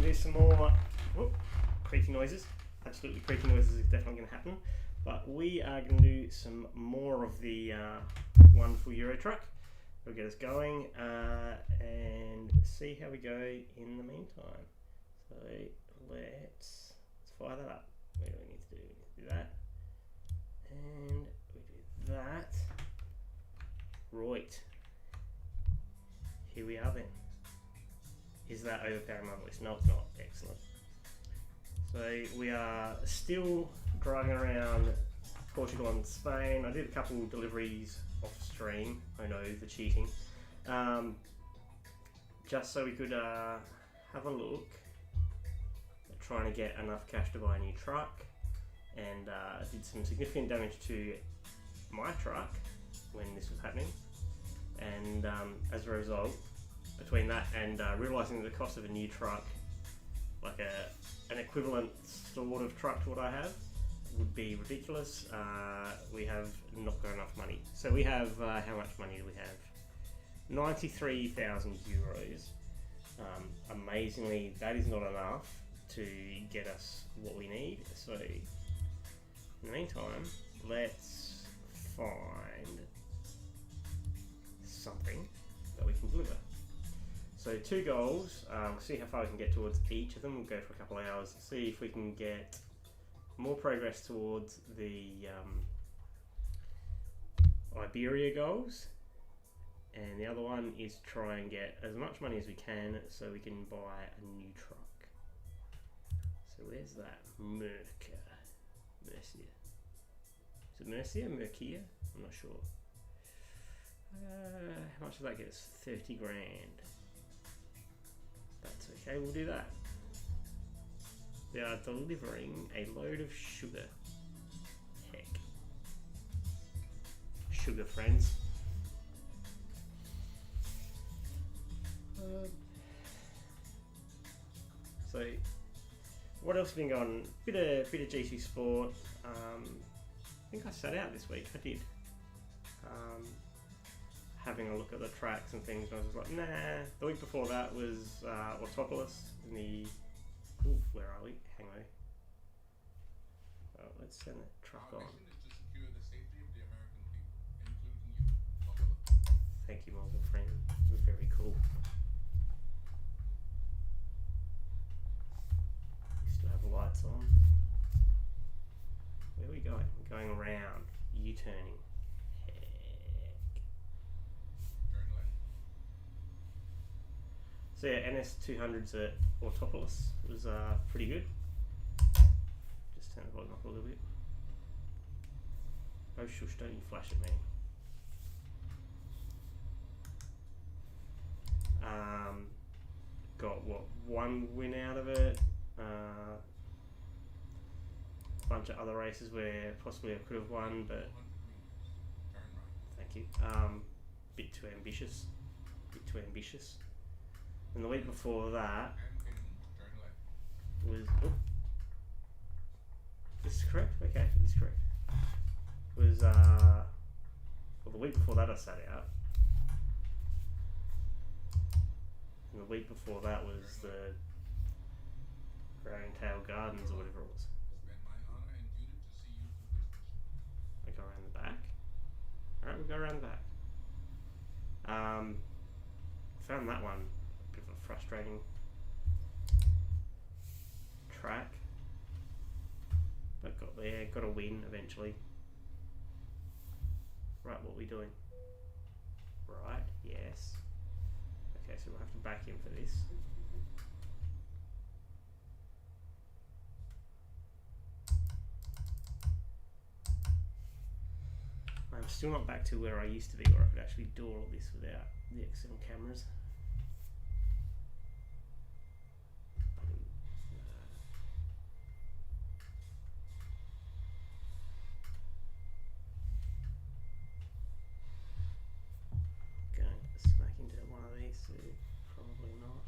do some more creaky noises. Absolutely creaky noises is definitely going to happen. But we are going to do some more of the wonderful Euro truck. We'll get us going and see how we go in the meantime. So let's fire that up. What do we need to do? We need to do that. And we do that. Right. Here we are then. Is that overpowering my voice? No, it's not. Excellent. So we are still driving around Portugal and Spain. I did a couple deliveries off stream. I know, the cheating. Just so we could have a look at trying to get enough cash to buy a new truck. And did some significant damage to my truck when this was happening. And as a result, between that and realising the cost of a new truck, like an equivalent sort of truck to what I have, would be ridiculous. We have not got enough money. So we have, how much money do we have? 93,000 euros. Amazingly, that is not enough to get us what we need. So in the meantime, let's find something that we can deliver. So 2 goals, we'll see how far we can get towards each of them. We'll go for a couple of hours to see if we can get more progress towards the Iberia goals. And the other one is try and get as much money as we can so we can buy a new truck. So where's that? Mercia. Is it Mercia? Mercia? I'm not sure. How much does that get us? 30 grand. That's okay, we'll do that. They are delivering a load of sugar. Heck. Sugar, friends. So, what else has been going on? Bit of GT Sport. I think I sat out this week. I did. Having a look at the tracks and things, and I was just like, nah. The week before that was Portugals in the. Ooh, where are we? Hang on. Oh, let's send that truck on. Is to secure the safety of the American people, including you. Thank you, Morgan Freeman. Very cool. We still have the lights on. Where are we going? We're going around. U-turning. So yeah, NS200s at Portugals was pretty good. Just turn the volume up a little bit. Oh shush, don't you flash at me. Got what, 1 win out of it. A bunch of other races where possibly I could have won, but thank you. Bit too ambitious. And the week before that was, this is correct? Okay, this is correct. Was, well, the week before that I sat out. And the week before that was the Tail Gardens or whatever it was. I go around the back. Alright, we'll go around the back. Found that one a bit of a frustrating track. But got there, got a win eventually. Right, what are we doing? Right, yes. Okay, so we'll have to back in for this. I'm still not back to where I used to be, where I could actually do all this without the external cameras. Going smack into one of these, so probably not.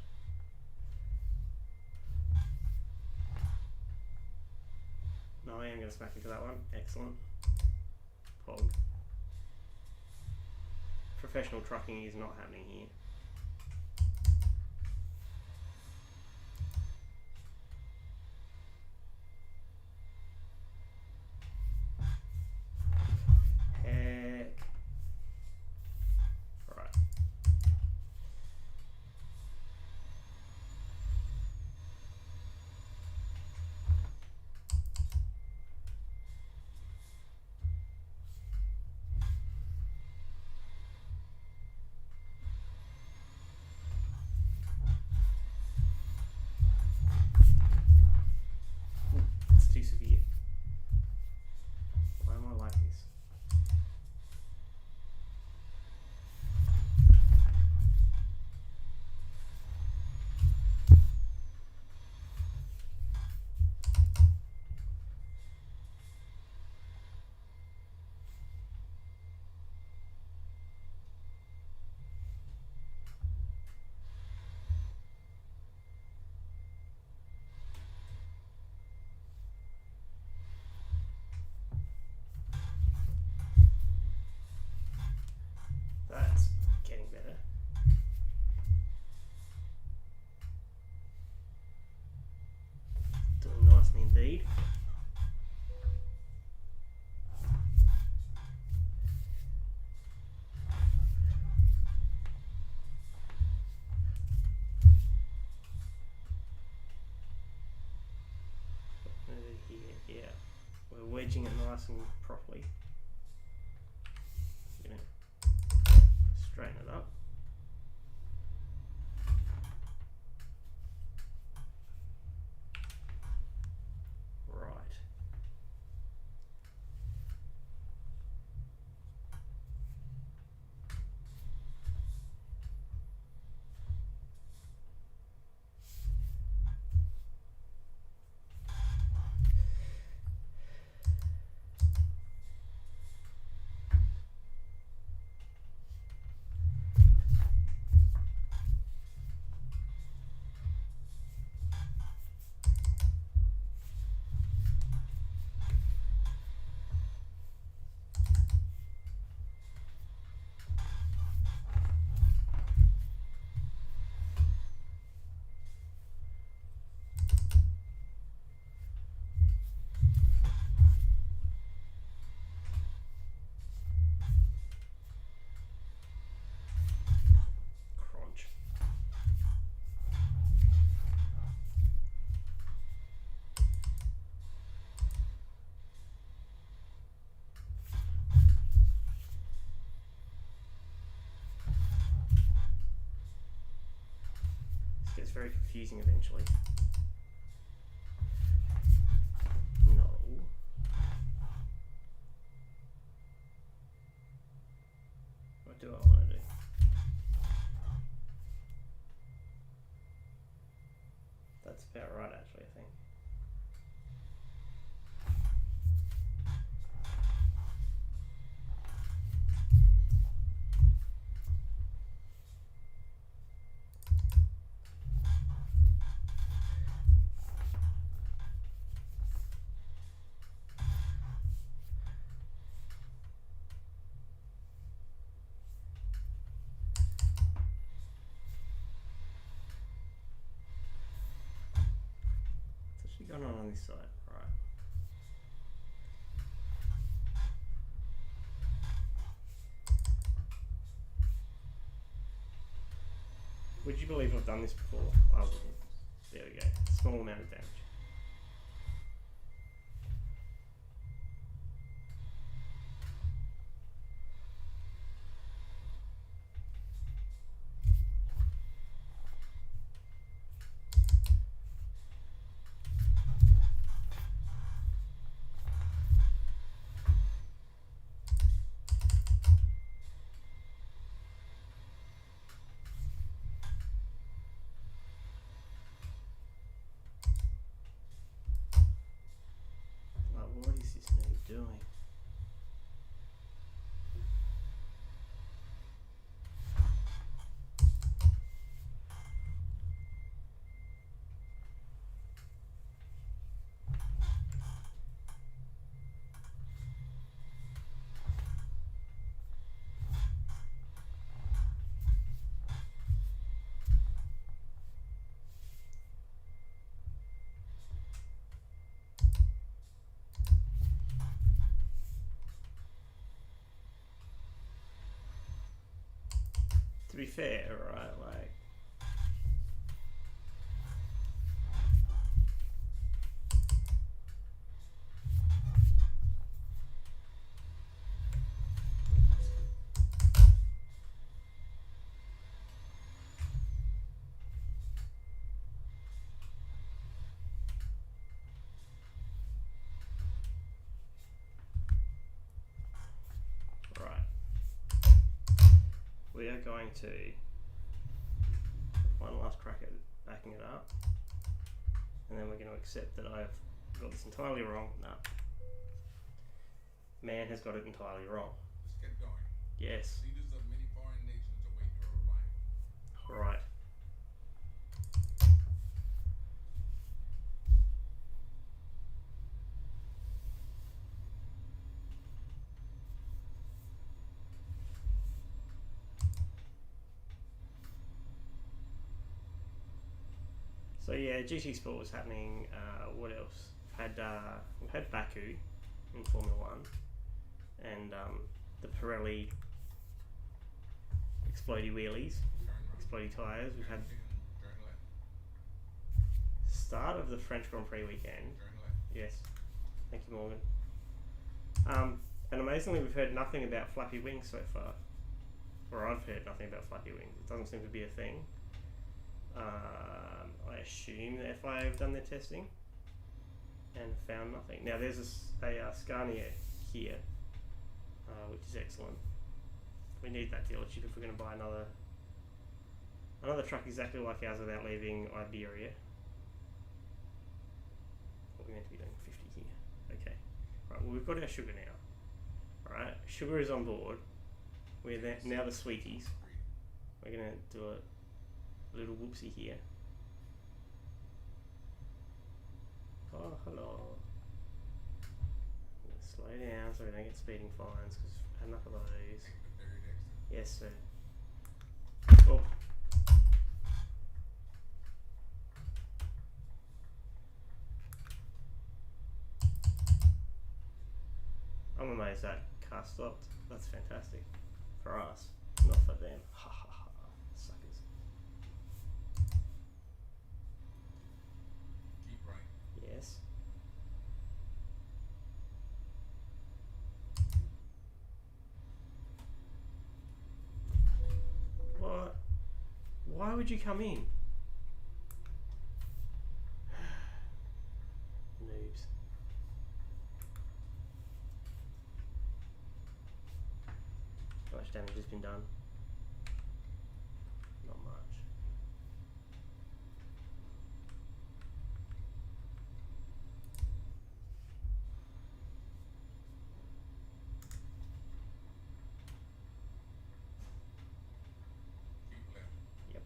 No, I am going to smack into that one. Excellent. Pog. Professional trucking is not happening here. Yeah, we're wedging it nice and properly. Gonna straighten it up. Right. Crunch. This gets very confusing eventually. No. What do I want to do? That's about right, actually, I think. What's actually going on this side? Right. Would you believe I've done this before? I wouldn't. There we go. Small amount of damage. What is this noob doing? To be fair, right, like we are going to one last crack at backing it up, and then we're going to accept that I've got this entirely wrong. No, man has got it entirely wrong. Let's get going. Yes. Leaders of many foreign nations await your arrival. Right. So yeah, GT Sport was happening. What else? We had Baku in Formula One, and the Pirelli explodey wheelies, explodey tyres. We've had Turn left. start of the French Grand Prix weekend. Turn left. Yes. Thank you, Morgan. And amazingly, we've heard nothing about flappy wings so far. Or I've heard nothing about flappy wings. It doesn't seem to be a thing. I assume the FIA have done their testing and found nothing. Now there's a Scania here, which is excellent. We need that dealership if we're going to buy another truck exactly like ours without leaving Iberia. What we're meant to be doing 50 here. Okay. Right, well we've got our sugar now. Alright, sugar is on board. We're now the sweeties. We're going to do a little whoopsie here. Oh, hello. Slow down so we don't get speeding fines because we've had enough of those. Yes, sir. Oh. I'm amazed that car stopped. That's fantastic. For us, not for them. Ha ha ha. Suckers. Keep right. Yes. What? Why would you come in? Noobs. How much damage has been done? Not much. Keep left. Yep.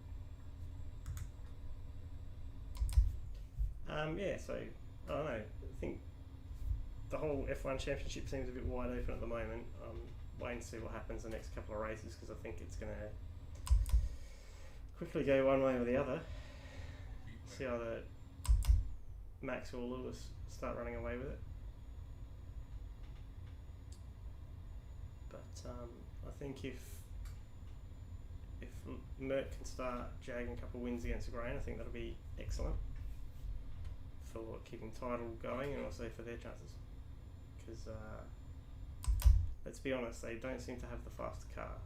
Yeah, so I don't know. I think the whole F1 championship seems a bit wide open at the moment. Waiting to see what happens the next couple of races because I think it's going to quickly go one way or the other. Keep See left. either Max or Lewis start running away with it. But I think if Merck can start jagging a couple of wins against Grain, I think that'll be excellent for keeping title going and also for their chances. Because let's be honest, they don't seem to have the faster car.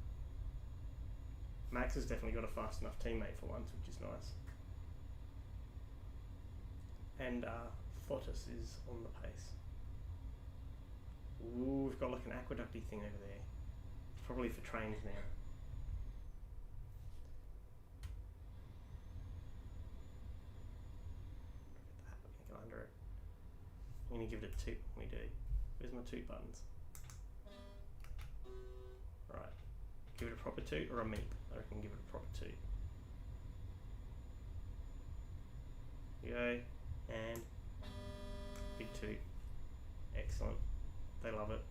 Max has definitely got a fast enough teammate for once, which is nice. And Fotis is on the pace. Ooh, we've got like an aqueducty thing over there. Probably for trains now. Go under it. I'm going to give it a toot when we do. Where's my toot buttons? Right. Give it a proper toot or a meep? I reckon give it a proper toot. Here you go. And big toot. Excellent. They love it.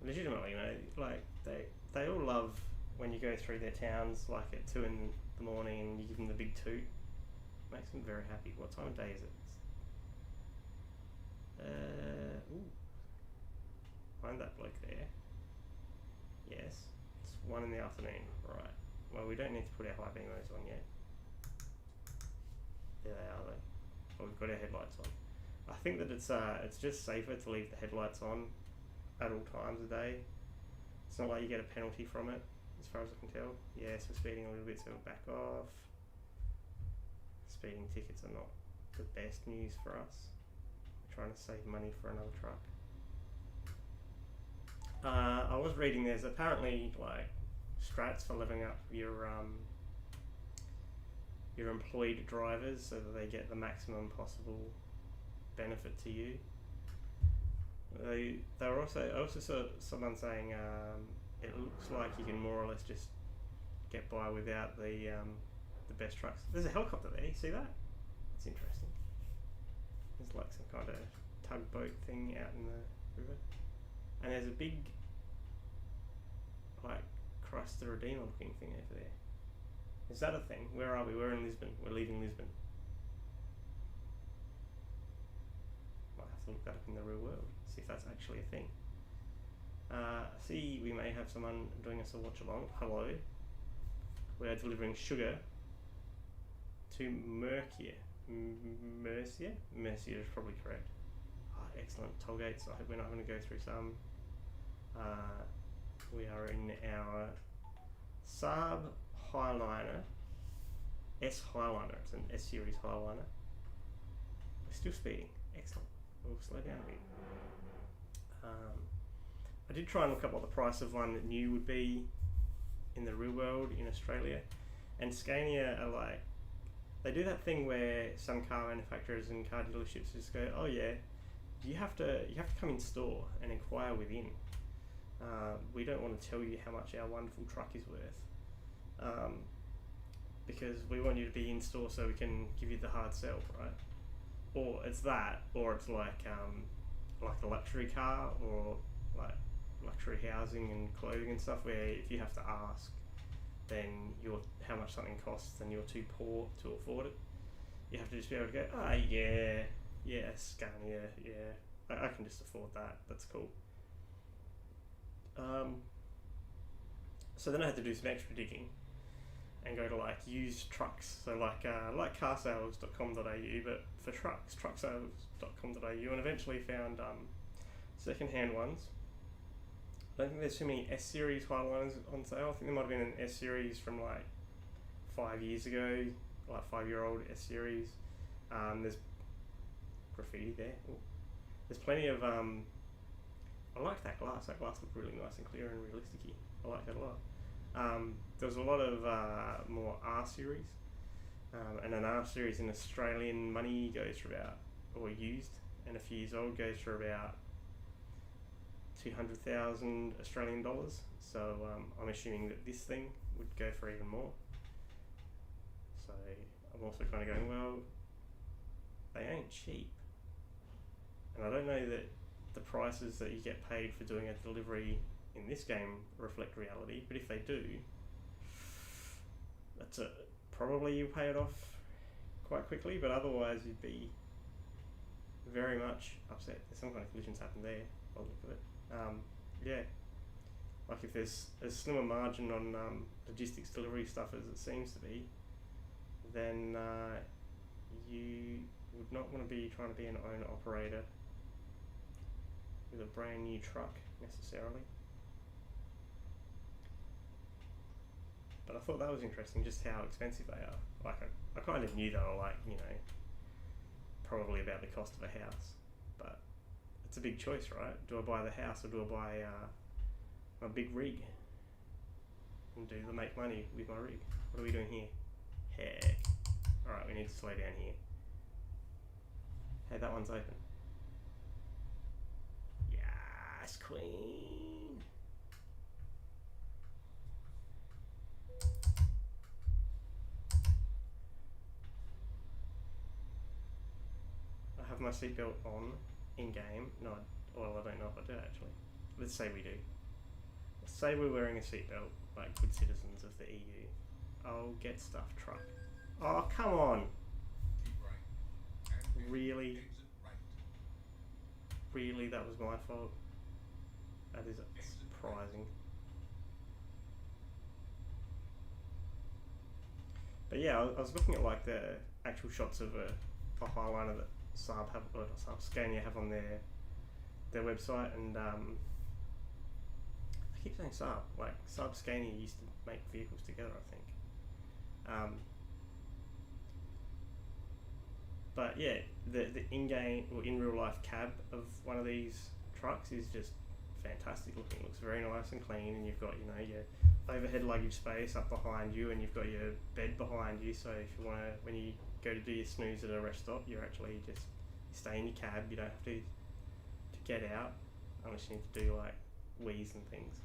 Legitimately, you know, like they all love when you go through their towns like at 2 in the morning and you give them the big toot. Makes them very happy. What time of day is it? Ooh. Find that bloke there. Yes. It's 1 in the afternoon. Right. Well, we don't need to put our high beam modes on yet. There they are though. But we've got our headlights on. I think that it's just safer to leave the headlights on at all times of day. It's not like you get a penalty from it, as far as I can tell. Yes, we're speeding a little bit, so we'll back off. Speeding tickets are not the best news for us. We're trying to save money for another truck. I was reading there's apparently like strats for leveling up your employed drivers so that they get the maximum possible benefit to you. I also saw someone saying it looks like you can more or less just get by without the best trucks. There's a helicopter there. You see that? It's interesting. There's like some kind of tugboat thing out in the river, and there's a big like Christ the Redeemer looking thing over there. Is that a thing? Where are we? We're in Lisbon. We're leaving Lisbon. Might have to look that up in the real world. See if that's actually a thing. See, we may have someone doing us a watch along. Hello. We are delivering sugar to Mercia. Mercia is probably correct. Excellent toll gates. I hope we're not going to go through some. We are in our Saab Highliner, S Highliner. It's an S series Highliner. We're still speeding. Excellent. We'll slow down a bit. I did try and look up what the price of one new would be in the real world in Australia, and Scania are like, they do that thing where some car manufacturers and car dealerships just go, oh yeah, you have to come in store and inquire within. We don't want to tell you how much our wonderful truck is worth, because we want you to be in store so we can give you the hard sell, right? Or it's that, or it's like a luxury car, or like luxury housing and clothing and stuff, where if you have to ask then how much something costs and you're too poor to afford it, you have to just be able to go, yeah, Scania, yeah, I can just afford that, that's cool. So then I had to do some extra digging and go to like used trucks, so like carsales.com.au, but for trucks, trucksales.com.au, and eventually found second-hand ones. I don't think there's too many S-Series Highliners on sale. I think there might have been an S-Series from like 5 years ago, like 5-year-old S-Series. There's graffiti there. Ooh. There's plenty of, I like that glass. That glass looked really nice and clear and realistic-y. I like that a lot. There was a lot of more R-Series. And an R-Series in Australian money goes for about, or used, and a few years old, goes for about 200,000 Australian dollars. So I'm assuming that this thing would go for even more. So I'm also kind of going, well, they ain't cheap. And I don't know that the prices that you get paid for doing a delivery in this game reflect reality, but if they do, that's probably you pay it off quite quickly, but otherwise you'd be very much upset. There's some kind of collisions happened there by the look of it. Yeah, like if there's a slimmer margin on logistics delivery stuff as it seems to be, then you would not want to be trying to be an owner operator with a brand new truck necessarily. But I thought that was interesting, just how expensive they are. Like I kind of knew they were like, probably about the cost of a house, but it's a big choice, right? Do I buy the house or do I buy my big rig and make money with my rig? What are we doing here? Heck. Alright, we need to slow down here. Hey, that one's open. Yes, queen. I have my seatbelt on in game. No, I don't know if I do actually. Let's say we do. Let's say we're wearing a seatbelt like good citizens of the EU. Oh, get stuff, truck. Oh, come on. Keep right. And Really? exit right. Really, that was my fault? That is surprising. But yeah, I was looking at like the actual shots of a Highliner that Scania have on their website, and I keep saying Saab. Like Saab Scania used to make vehicles together, I think. But yeah, the in-game or in real life cab of one of these trucks is just fantastic looking. It looks very nice and clean, and you've got your overhead luggage space up behind you, and you've got your bed behind you. So if you want to, when you go to do your snooze at a rest stop, you're actually just stay in your cab. You don't have to get out unless you need to do like wheeze and things,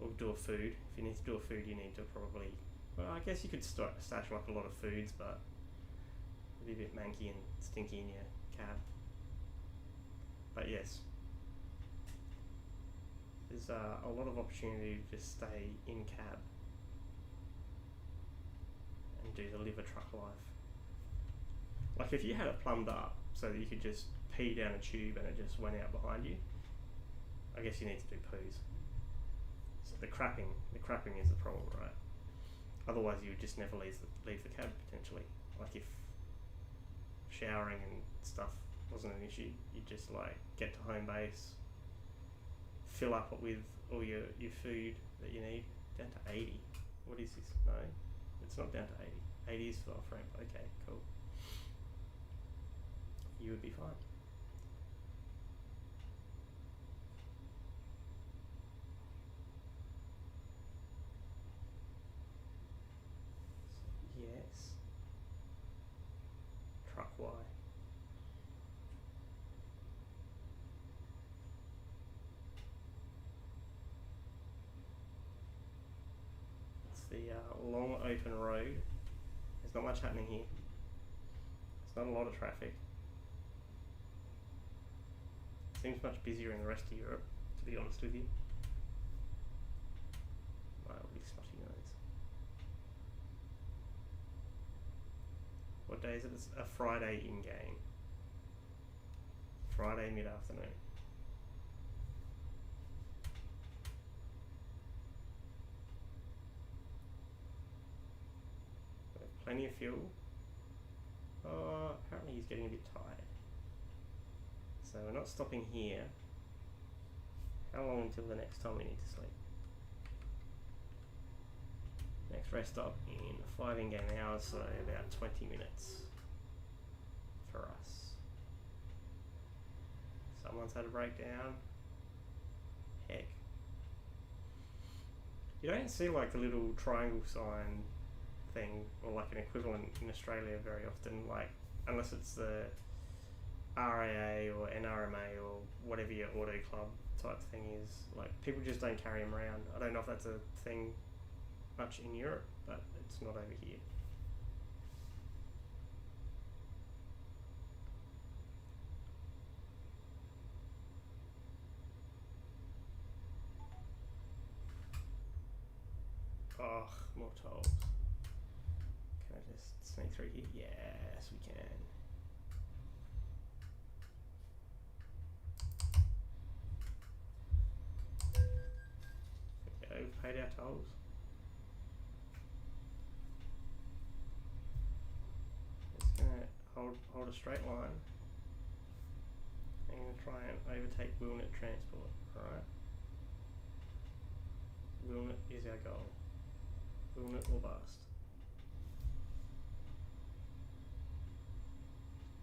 or do a food. If you need to do a food, you need to probably. Well, I guess you could stash like a lot of foods, but it'd be a bit manky and stinky in your cab. But yes, there's a lot of opportunity to just stay in cab and do the liver truck life. Like if you had it plumbed up so that you could just pee down a tube and it just went out behind you, I guess you need to do poos. So the crapping is the problem, right? Otherwise you would just never leave the cab potentially. Like if showering and stuff wasn't an issue. You just like get to home base, fill up it with all your food that you need. Down to 80. What is this? No, it's not down to 80. 80 is for off-ramp. Okay, cool. You would be fine. So, yes. Truck Y. It's the long open road. There's not much happening here. There's not a lot of traffic. Seems much busier in the rest of Europe, to be honest with you. My really snotty nose. What day is it? It's a Friday in-game. Friday mid-afternoon. Plenty of fuel. Oh, apparently he's getting a bit tired. So we're not stopping here. How long until the next time we need to sleep? Next rest stop in 5 in-game hours, so about 20 minutes for us. Someone's had a breakdown. Heck. You don't see like the little triangle sign thing, or like an equivalent in Australia very often, like unless it's the RAA or NRMA or whatever your auto club type thing is. Like people just don't carry them around. I don't know if that's a thing much in Europe, but it's not over here. Oh, more tolls. Can I just sneak through here? Yes, we can. There we go, we've paid our tolls. Just gonna hold a straight line. I'm gonna try and overtake Wilnet Transport, alright? Wilnet is our goal. Wilnet or bust.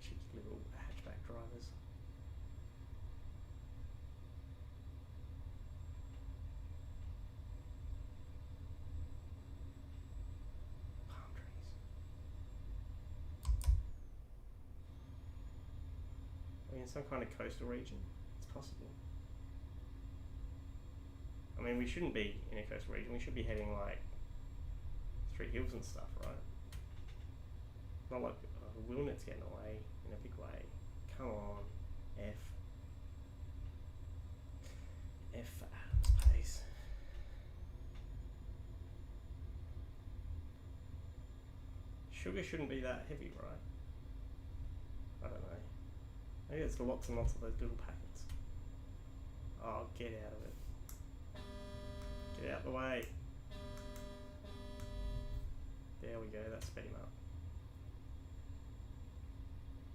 Cheeky little hatchback drivers. Palm trees. I mean, some kind of coastal region. It's possible. I mean, we shouldn't be in a coastal region. We should be heading like through hills and stuff, right? Not like Wilnet's getting away in a big way. Come on, F for Adam's pace. Sugar shouldn't be that heavy, right? I don't know. Maybe it's lots and lots of those little packets. Oh, get out of it. Get out the way. There we go, that sped him up.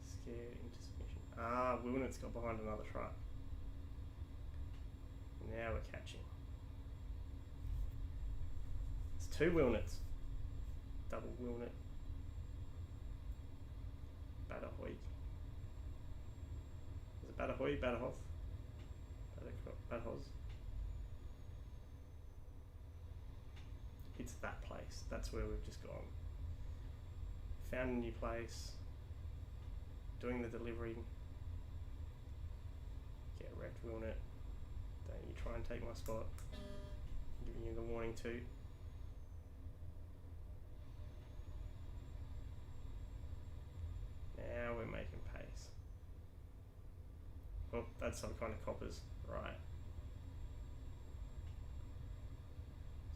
Scared into submission. Ah, Wilnet's got behind another truck. Now we're catching. It's 2 Wilnets. Double Wilnet. Badajoy. Is it Badajoy? Badajoz? Badajoz? It's that place. That's where we've just gone. Found a new place. Doing the delivery. Get wrecked, Wilnet. Don't you try and take my spot. I'm giving you the warning too. Now we're making pace. Well, that's some kind of coppers, right?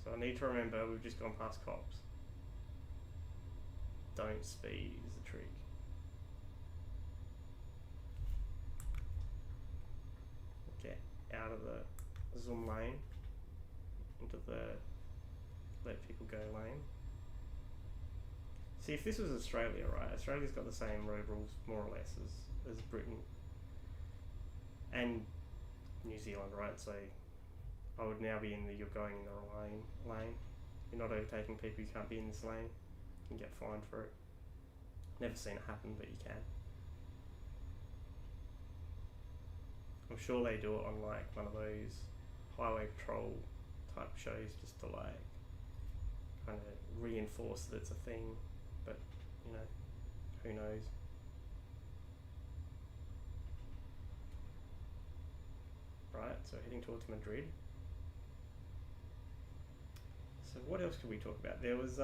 So I need to remember we've just gone past cops. Don't speed is the trick. Get out of the zoom lane into the let people go lane. See, if this was Australia, right? Australia's got the same road rules more or less as Britain and New Zealand, right? So I would now be in the you're going in the wrong lane. You're not overtaking people. You can't be in this lane. You can get fined for it. Never seen it happen, but you can. I'm sure they do it on like one of those highway patrol type shows just to like kind of reinforce that it's a thing, but you know, who knows. Right, so heading towards Madrid. So what else could we talk about? There was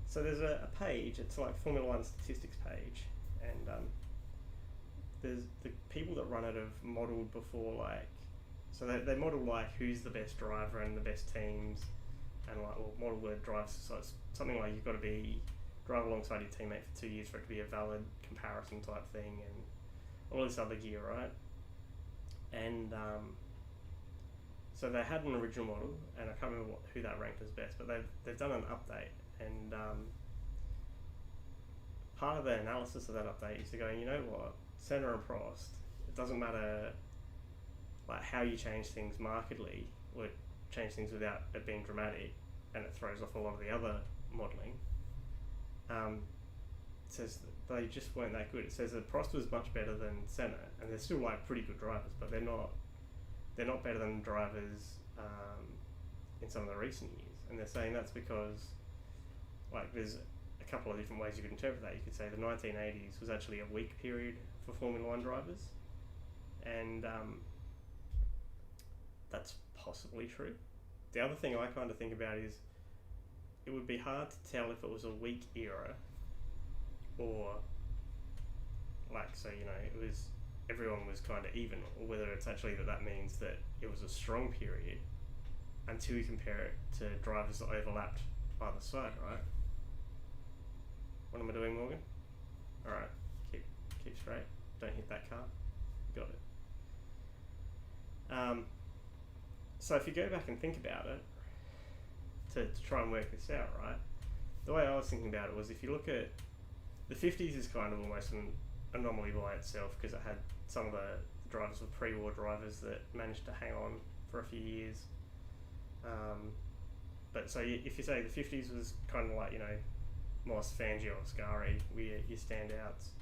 so there's a page, it's like Formula One statistics page, and there's the people that run it have modelled before, like, so they model like who's the best driver and the best teams, and like, well, model the drives, so it's something like you've got to drive alongside your teammate for 2 years for it to be a valid comparison type thing, and all this other gear, right? And so they had an original model, and I can't remember who that ranked as best, but they've done an update, and part of the analysis of that update is to go, you know what, Senna and Prost, it doesn't matter like how you change things markedly, or change things without it being dramatic, and it throws off a lot of the other modelling. It says that they just weren't that good. It says that Prost was much better than Senna, and they're still like pretty good drivers, but they're not better than drivers in some of the recent years. And they're saying that's because like there's a couple of different ways you could interpret that. You could say the 1980s was actually a weak period for Formula One drivers, and that's possibly true. The other thing I kind of think about is it would be hard to tell if it was a weak era or like, so you know, it was everyone was kind of even, or whether it's actually that means that it was a strong period until you compare it to drivers that overlapped either side, right? What am I doing, Morgan? Alright, keep straight. Don't hit that car. Got it. So if you go back and think about it, to try and work this out, right? The way I was thinking about it was, if you look at the 50s is kind of almost an anomaly by itself, because it had some of the drivers were pre-war drivers that managed to hang on for a few years. But so if you say the 50s was kind of like, you know, Moss, Fangio, Ascari were your standouts.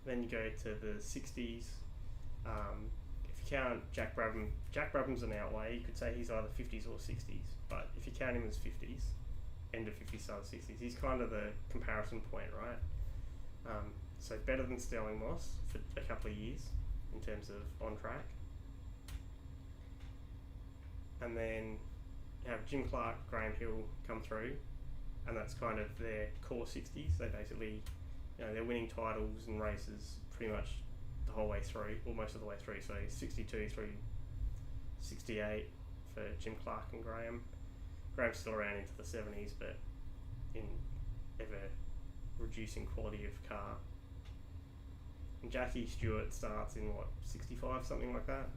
Then you go to the 60s. If you count Jack Brabham's an outlier. You could say he's either 50s or 60s. But if you count him as 50s, end of 50s, start of 60s, he's kind of the comparison point, right? So better than Sterling Moss for a couple of years in terms of on track. And then you have Jim Clark, Graham Hill come through, and that's kind of their core 60s. They basically, you know, they're winning titles and races pretty much the whole way through, or most of the way through. So 62 through 68 for Jim Clark and Graham. Graham's still around into the 70s, but in ever reducing quality of car. And Jackie Stewart starts in 65, something like that.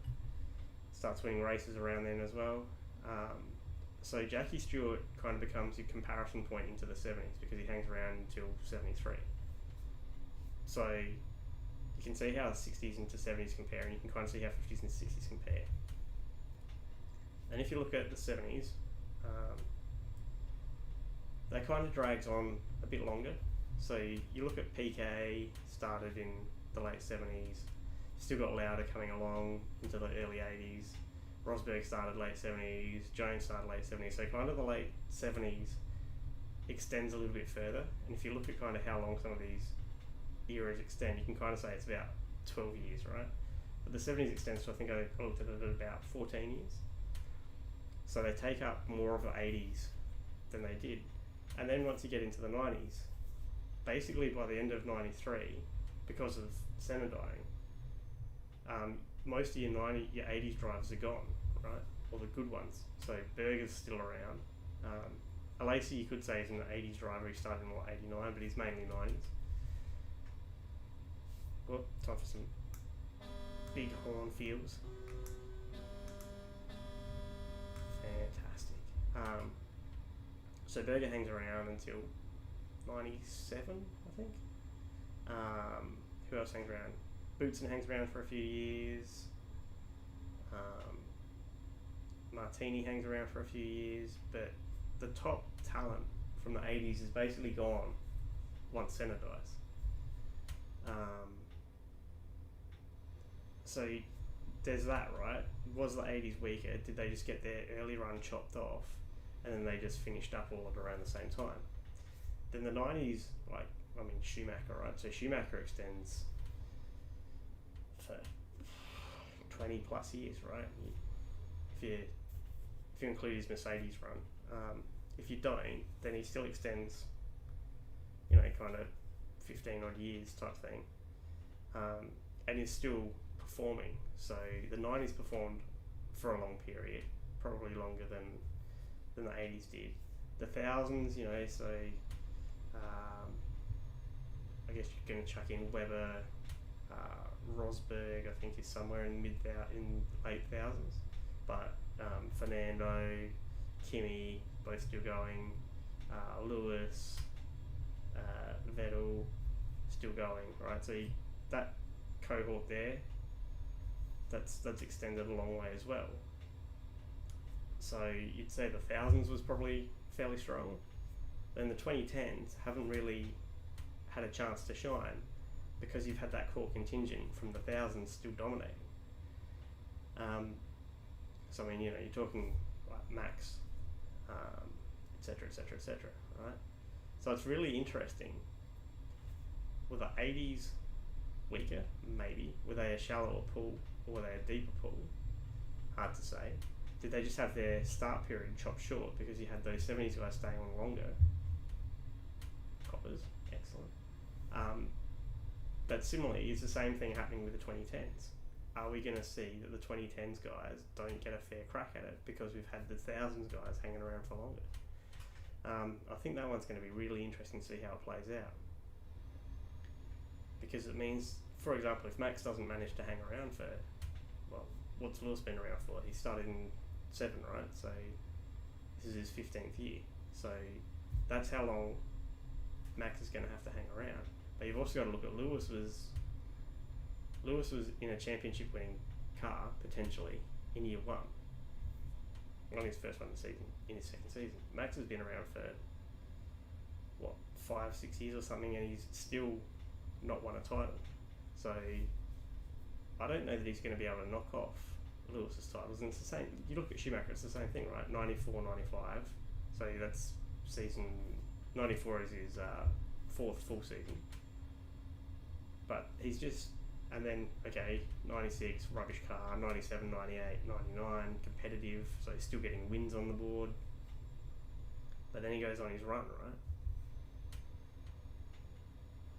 Starts winning races around then as well. So Jackie Stewart kind of becomes your comparison point into the 70s, because he hangs around until 73. So you can see how the 60s into 70s compare, and you can kind of see how 50s and 60s compare. And if you look at the 70s, that kind of drags on a bit longer. So you look at PK, started in the late 70s, still got Lauda coming along into the early 80s, Rosberg started late 70s, Jones started late 70s, so kind of the late 70s extends a little bit further. And if you look at kind of how long some of these eras extend, you can kind of say it's about 12 years, right? But the 70s extends to, I think I looked at it at about 14 years. So they take up more of the 80s than they did. And then once you get into the 90s, basically by the end of 93, because of Senna dying, most of your 80s drivers are gone, right? Or the good ones. So Berger's still around. Alesi, you could say, is an 80s driver. He started in 89, but he's mainly 90s. Well, time for some big horn feels. Fantastic. So Berger hangs around until 97, I think. Who else hangs around? Bootson hangs around for a few years. Martini hangs around for a few years, but the top talent from the 80s is basically gone once Senna dies. So there's that, right? Was the 80s weaker? Did they just get their early run chopped off and then they just finished up all at around the same time? Then the 90s, Schumacher, right? So Schumacher extends for 20 plus years, right? If you include his Mercedes run. If you don't, then he still extends, kind of 15 odd years type thing. And is still performing. So the 90s performed for a long period, probably longer than the 80s did. The thousands, I guess you're going to chuck in Webber, Rosberg, I think is somewhere in late thousands, but Fernando, Kimi, both still going, Lewis, Vettel, still going, right? So that cohort there, that's extended a long way as well. So you'd say the thousands was probably fairly strong. Then the 2010s haven't really had a chance to shine because you've had that core contingent from the thousands still dominating. You're talking like Max, etc., etc., etc., right? So it's really interesting. Were the 80s weaker? Maybe. Were they a shallower pool or were they a deeper pool? Hard to say. Did they just have their start period chopped short because you had those 70s guys staying on longer? Coppers, excellent. But similarly, it's the same thing happening with the 2010s. Are we going to see that the 2010s guys don't get a fair crack at it because we've had the thousands guys hanging around for longer? I think that one's going to be really interesting to see how it plays out. Because it means, for example, if Max doesn't manage to hang around for, what's Lewis been around for? He started in 7, right? So this is his 15th year. So that's how long Max is going to have to hang around. But you've also got to look at Lewis was in a championship winning car potentially in year 1. Not his first one of the season, in his second season. Max has been around for 5-6 years or something, and he's still not won a title. So I don't know that he's going to be able to knock off Lewis's titles. And it's the same. You look at Schumacher, it's the same thing, right? 94, 95. So that's season 94 is his 4th full season. But he's just, and then 96 rubbish car, 97, 98, 99 competitive. So he's still getting wins on the board. But then he goes on his run, right?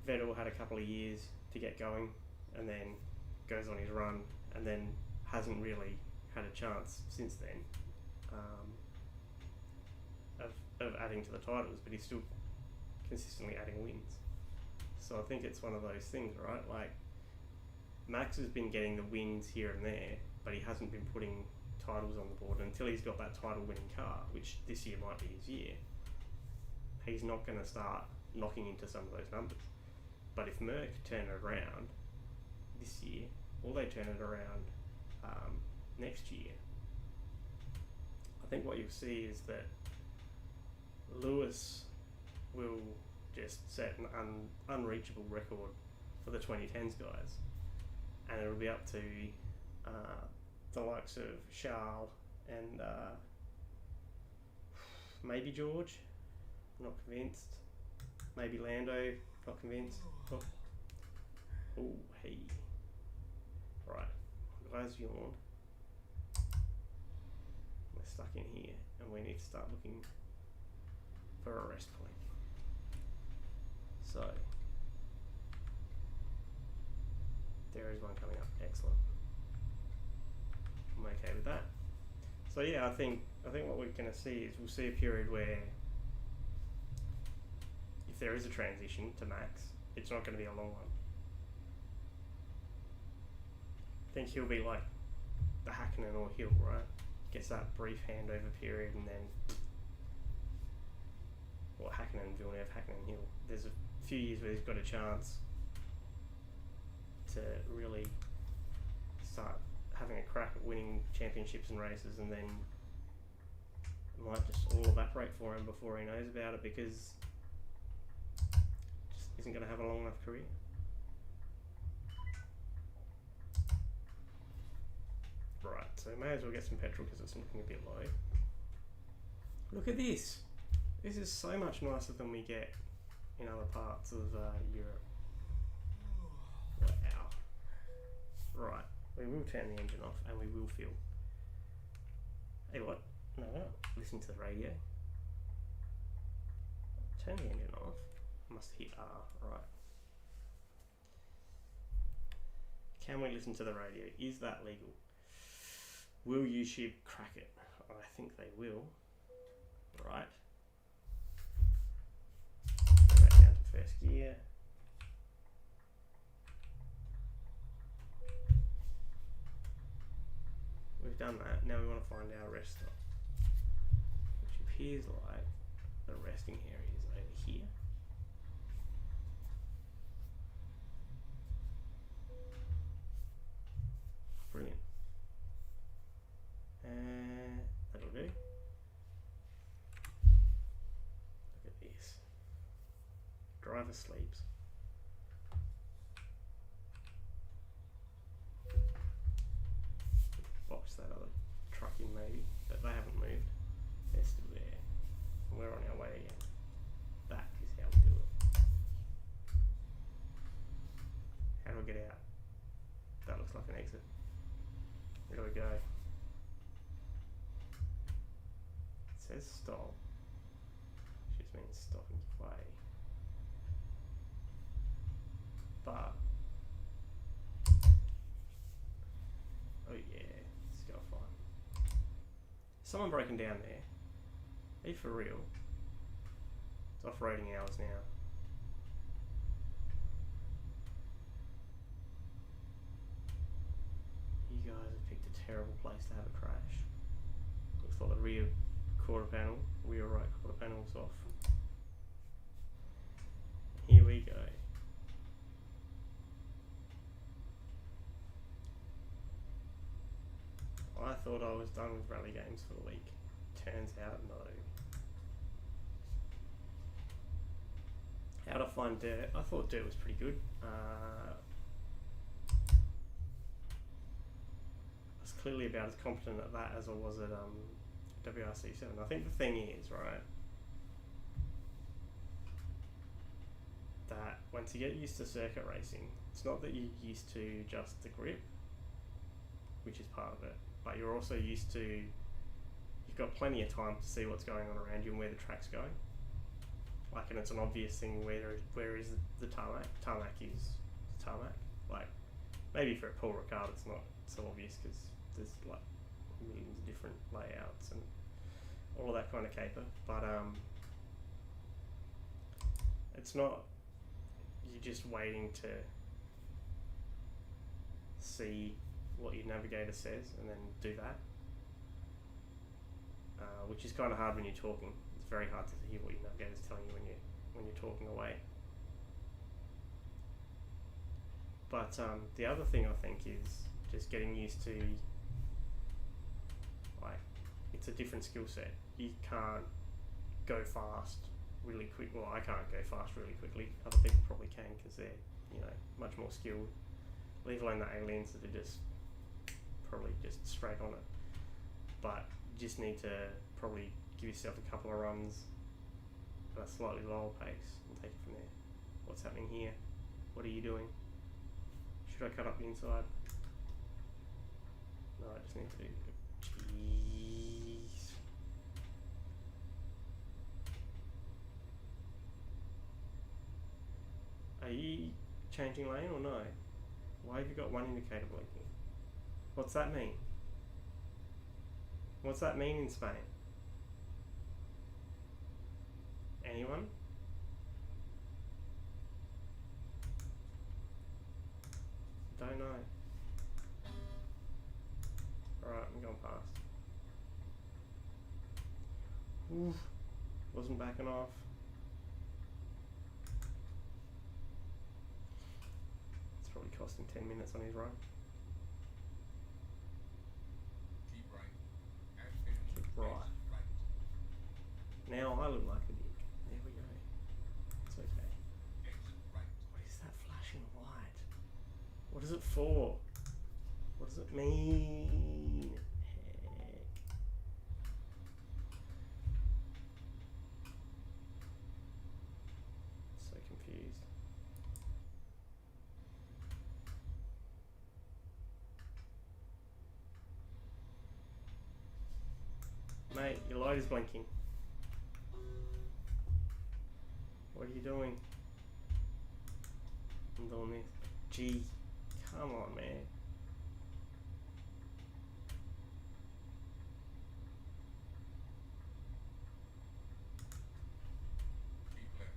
Vettel had a couple of years to get going, and then goes on his run, and then hasn't really had a chance since then of adding to the titles, but he's still consistently adding wins. So I think it's one of those things, right? Like, Max has been getting the wins here and there, but he hasn't been putting titles on the board until he's got that title-winning car, which this year might be his year. He's not going to start knocking into some of those numbers. But if Merck turn it around this year, or they turn it around next year, I think what you'll see is that Lewis will just set an unreachable record for the 2010s guys, and it'll be up to the likes of Charles and maybe George, not convinced, maybe Lando, not convinced. Oh, hey. Right, guys, yawned. We're stuck in here, and we need to start looking for a rest point. So, there is one coming up. Excellent. I'm okay with that. So yeah, I think what we're going to see is we'll see a period where, if there is a transition to Max, it's not going to be a long one. I think he'll be like the Hakkinen or Hill, right? Gets that brief handover period, and then, well, Hackney, Villeneuve, Hackney and Hill. There's a few years where he's got a chance to really start having a crack at winning championships and races, and then it might just all evaporate for him before he knows about it, because just isn't going to have a long enough career. Right, so may as well get some petrol because it's looking a bit low. Look at this. This is so much nicer than we get in other parts of Europe. Wow. Right, we will turn the engine off and we will fuel. Hey, what? No, listen to the radio. Turn the engine off. Must hit R, right. Can we listen to the radio? Is that legal? Will YouTube crack it? I think they will. Right. Go back down to first gear. We've done that. Now we want to find our rest stop, which appears like the resting area is over here. Brilliant. That'll do. Look at this. Driver sleeps. Box that other truck in maybe, but they haven't moved. They're still there. And we're on our way again. That is how we do it. How do I get out? That looks like an exit. Where do we go? It says stop. Which just means stop and play. But oh yeah, it's going fine. Someone broken down there. Are you for real? It's off-roading hours now. You guys have picked a terrible place to have a crash. Looks like the rear quarter panel, rear right quarter panel's off. Here we go. I thought I was done with rally games for the week. Turns out no. How to find dirt? I thought dirt was pretty good. I was clearly about as competent at that as I was at WRC7. I think the thing is, right, that once you get used to circuit racing, it's not that you're used to just the grip, which is part of it, but you're also used to, you've got plenty of time to see what's going on around you and where the track's going. Like, and it's an obvious thing, where is the tarmac? Tarmac is tarmac. Like, maybe for a Paul Ricard it's not so obvious because there's like millions of different layouts and all of that kind of caper, but it's not, you're just waiting to see what your navigator says and then do that, which is kind of hard when you're talking. It's very hard to hear what your navigator's telling you when you're talking away. But the other thing I think is just getting used to, like, it's a different skill set. You can't go fast really quick. Well, I can't go fast really quickly. Other people probably can because they're, you know, much more skilled. Leave alone the aliens that are just probably just straight on it. But you just need to probably give yourself a couple of runs at a slightly lower pace and take it from there. What's happening here? What are you doing? Should I cut up the inside? No, I just need to do. Jeez. Are you changing lane or no? Why have you got one indicator blinking? What's that mean? What's that mean in Spain? Anyone? Don't know. Alright, I'm going past. Oof. Wasn't backing off. probably cost him 10 minutes on his run. Keep right. Hairpin. Keep right. Exit right. Now I look like a dick. There we go. It's okay. Exit right. What is that flashing light? What is it for? What does it mean? Heck. So confused. Mate, your light is blinking. What are you doing? I'm doing this. Gee, come on, man. Keep left.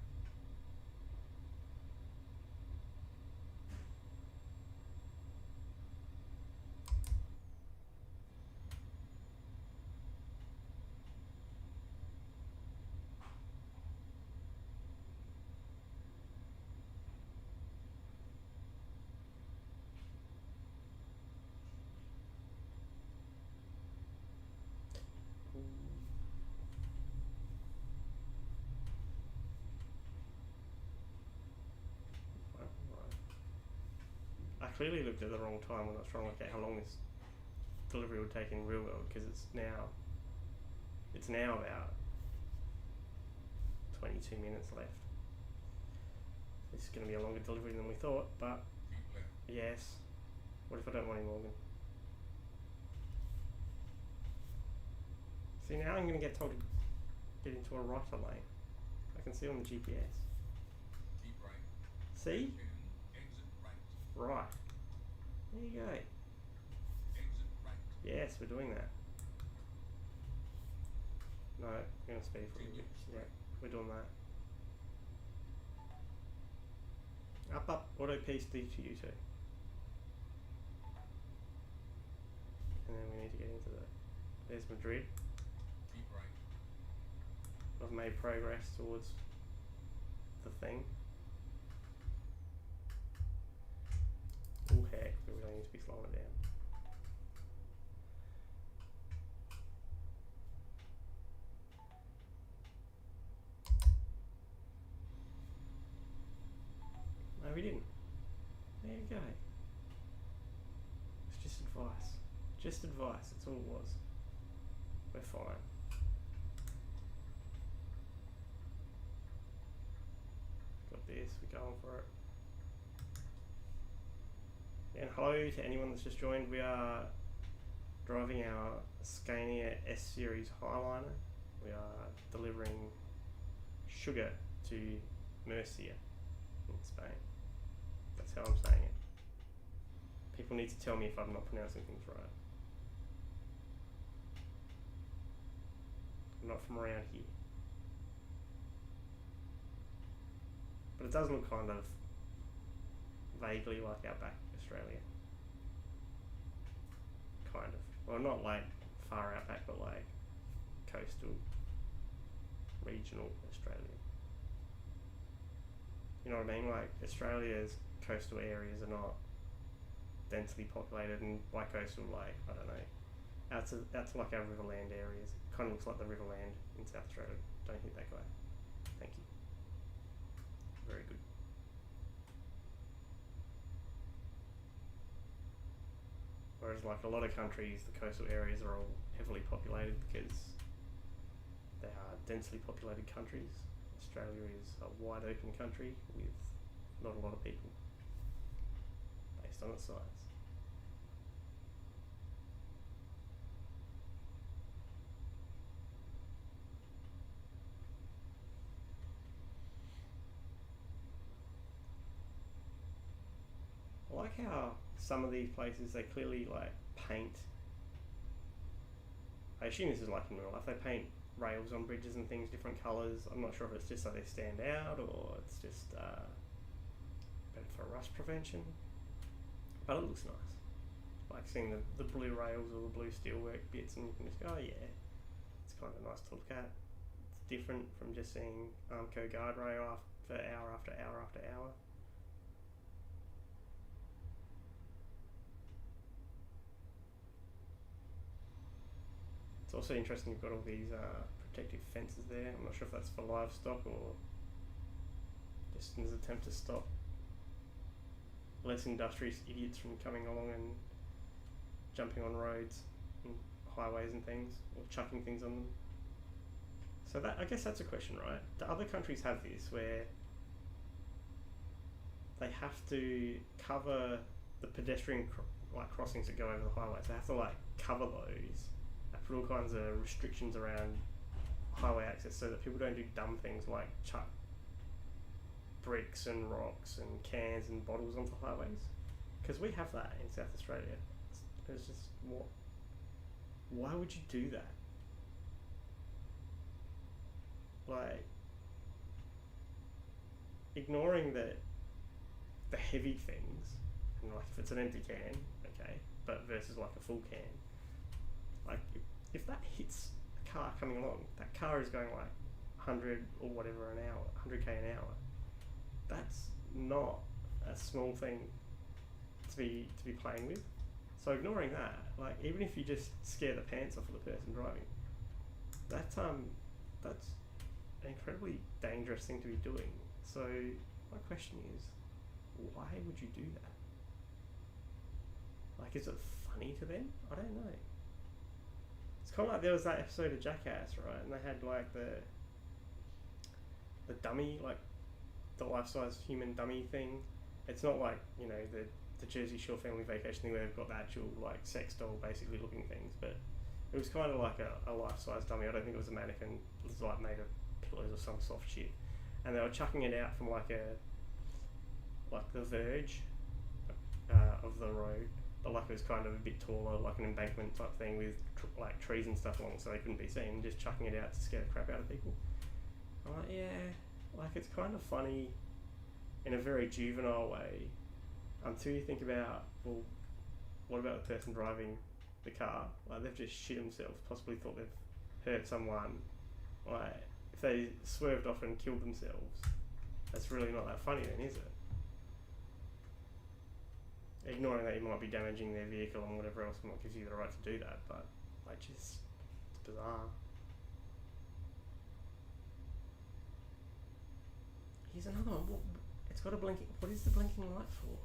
I clearly looked at the wrong time when I was trying to work out how long this delivery would take in real world, because it's now about 22 minutes left. This is going to be a longer delivery than we thought, but Keep left. yes. What if I don't want him, Morgan? See, now I'm going to get told to get into a righter lane. I can see on the GPS. Keep right. See? Hairpin. Exit right. Right. There you go. Exit right. Yes, we're doing that. No, we're going to speed for a little bit. Yeah, we're doing that. Up, auto PSD to you two. And then we need to get into there's Madrid. Keep right. I've made progress towards the thing. Oh heck, we really need to be slowing it down. No, we didn't. There you go. It's just advice. Just advice, that's all it was. We're fine. Got this, we're going for it. And hello to anyone that's just joined. We are driving our Scania S Series Highliner. We are delivering sugar to Murcia in Spain. That's how I'm saying it. People need to tell me if I'm not pronouncing things right. I'm not from around here. But it does look kind of vaguely like outback Australia. Kind of. Well, not like far outback, but like coastal, regional Australia. You know what I mean? Like Australia's coastal areas are not densely populated, and by coastal, like, I don't know, out to like our riverland areas. Kind of looks like the riverland in South Australia. Don't hit that guy. Thank you. Very good. Whereas like a lot of countries, the coastal areas are all heavily populated because they are densely populated countries. Australia is a wide open country with not a lot of people based on its size. I like how some of these places, they clearly like paint, I assume this is like in real life, they paint rails on bridges and things different colours. I'm not sure if it's just so they stand out or it's just better for rust prevention, but it looks nice. Like seeing the blue rails or the blue steelwork bits, and you can just go, oh yeah, it's kind of nice to look at. It's different from just seeing Armco guardrail for hour after hour after hour. also interesting you've got all these protective fences there. I'm not sure if that's for livestock or just as an attempt to stop less industrious idiots from coming along and jumping on roads and highways and things, or chucking things on them. So that, I guess that's a question, right? Do other countries have this where they have to cover the pedestrian crossings that go over the highways? They have to cover those and put all kinds of restrictions around highway access so that people don't do dumb things like chuck bricks and rocks and cans and bottles onto highways. Because we have that in South Australia. It's just, what? Why would you do that? Ignoring the heavy things, and if it's an empty can, okay, but versus a full can, if that hits a car coming along, that car is going 100 or whatever an hour, 100k an hour. That's not a small thing to be playing with. So ignoring that, even if you just scare the pants off of the person driving, that's an incredibly dangerous thing to be doing. So my question is, why would you do that? Is it funny to them? I don't know. It's kind of like there was that episode of Jackass, right? And they had the dummy, the life-size human dummy thing. It's not the Jersey Shore family vacation thing where they've got the actual sex doll basically looking things, but it was kind of like a life-size dummy. I don't think it was a mannequin. It was made of pillows or some soft shit, and they were chucking it out from the verge of the road, but it was kind of a bit taller, an embankment type thing with trees and stuff along, so they couldn't be seen. Just chucking it out to scare the crap out of people. I'm it's kind of funny in a very juvenile way, until you think about, well, what about the person driving the car? They've just shit themselves, possibly thought they've hurt someone. If they swerved off and killed themselves, that's really not that funny then, is it? Ignoring that you might be damaging their vehicle and whatever else, and what gives you the right to do that, but it's bizarre. Here's another one. It's got a blinking. What is the blinking light for?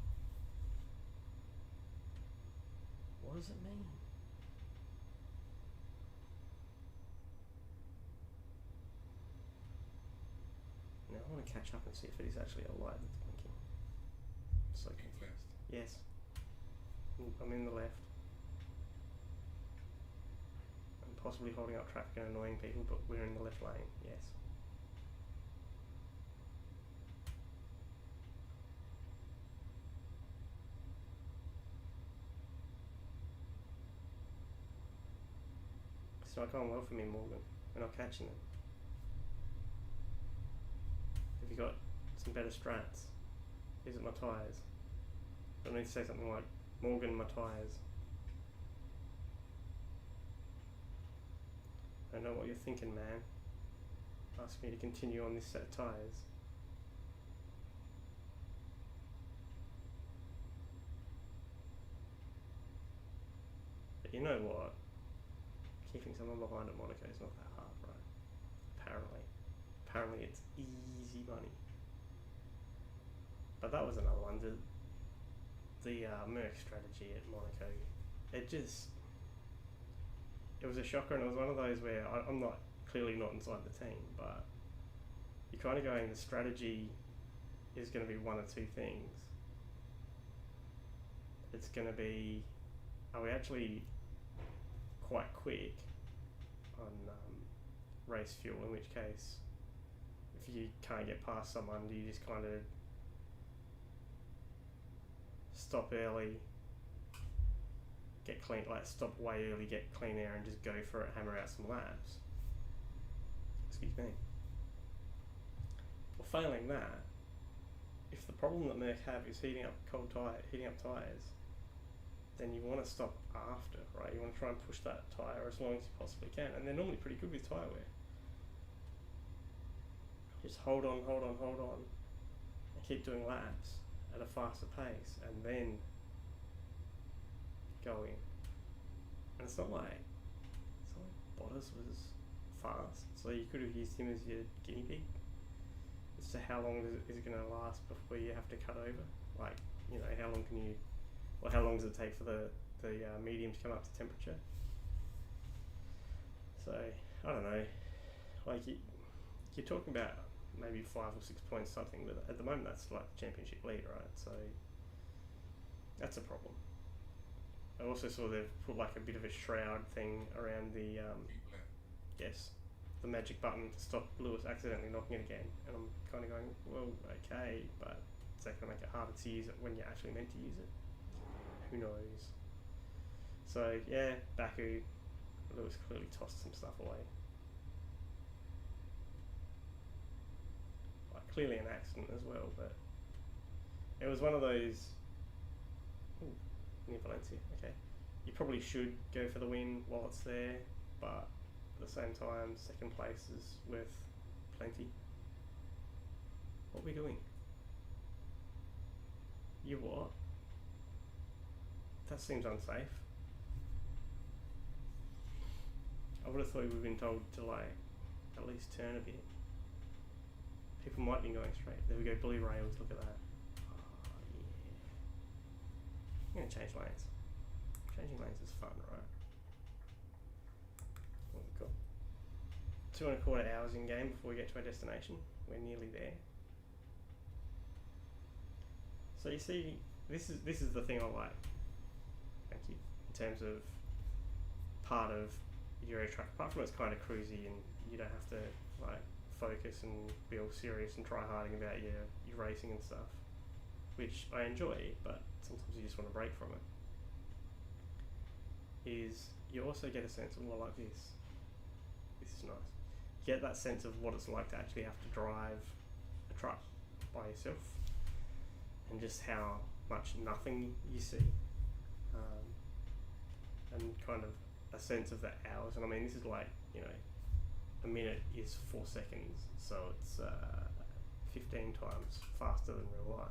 What does it mean? Now I want to catch up and see if it is actually a light that's blinking. I'm so confused. Yes. I'm in the left. I'm possibly holding up traffic and annoying people, but we're in the left lane. Yes. It's not going well for me, Morgan. We're not catching them. Have you got some better strats? Is it my tyres? I need to say something like, Morgan, my tyres. I know what you're thinking, man. Ask me to continue on this set of tyres. But you know what? Keeping someone behind at Monaco is not that hard, right? Apparently it's easy money. But that was another one. The Merc strategy at Monaco, it was a shocker, and it was one of those where I'm clearly not inside the team, but you're kind of going, the strategy is going to be one of two things. It's going to be, are we actually quite quick on race fuel, in which case if you can't get past someone, do you just kind of stop early, get clean, stop way early, get clean air and just go for it, hammer out some laps? Excuse me. Well, failing that, if the problem that Merc have is heating up tyres, then you want to stop after, right? You want to try and push that tyre as long as you possibly can, and they're normally pretty good with tyre wear. Just hold on, and keep doing laps at a faster pace, and then go in. And it's not Bottas was fast, so you could have used him as your guinea pig as to how long is it going to last before you have to cut over. Like, you know, how long can you, or how long does it take for the medium to come up to temperature? So I don't know. Like you're talking about maybe 5 or 6 points something, but at the moment that's like the championship lead, right? So that's a problem. I also saw they've put like a bit of a shroud thing around the Keep left. yes, the magic button to stop Lewis accidentally knocking it again. And I'm kind of going, well, okay, but is that going to make it harder to use it when you're actually meant to use it? Who knows? So yeah, Baku, Lewis clearly tossed some stuff away. Like clearly an accident as well, but it was one of those. Ooh, near Valencia. Okay, you probably should go for the win while it's there, but at the same time, second place is worth plenty. What are we doing? You what? That seems unsafe. I would have thought we would have been told to like at least turn a bit. People might be going straight. There we go, blue rails, look at that. Oh yeah. I'm gonna change lanes. Changing lanes is fun, right? Well, we've got 2.25 hours in game before we get to our destination. We're nearly there. So you see, this is the thing I like. Thank you. In terms of part of Euro Truck, apart from it's kind of cruisy and you don't have to like focus and be all serious and try harding about your racing and stuff, which I enjoy, but sometimes you just want to break from it. Is you also get a sense of, well, like this. This is nice. You get that sense of what it's like to actually have to drive a truck by yourself, and just how much nothing you see, and kind of a sense of the hours. And I mean, this is like, you know, a minute is 4 seconds, so it's 15 times faster than real life.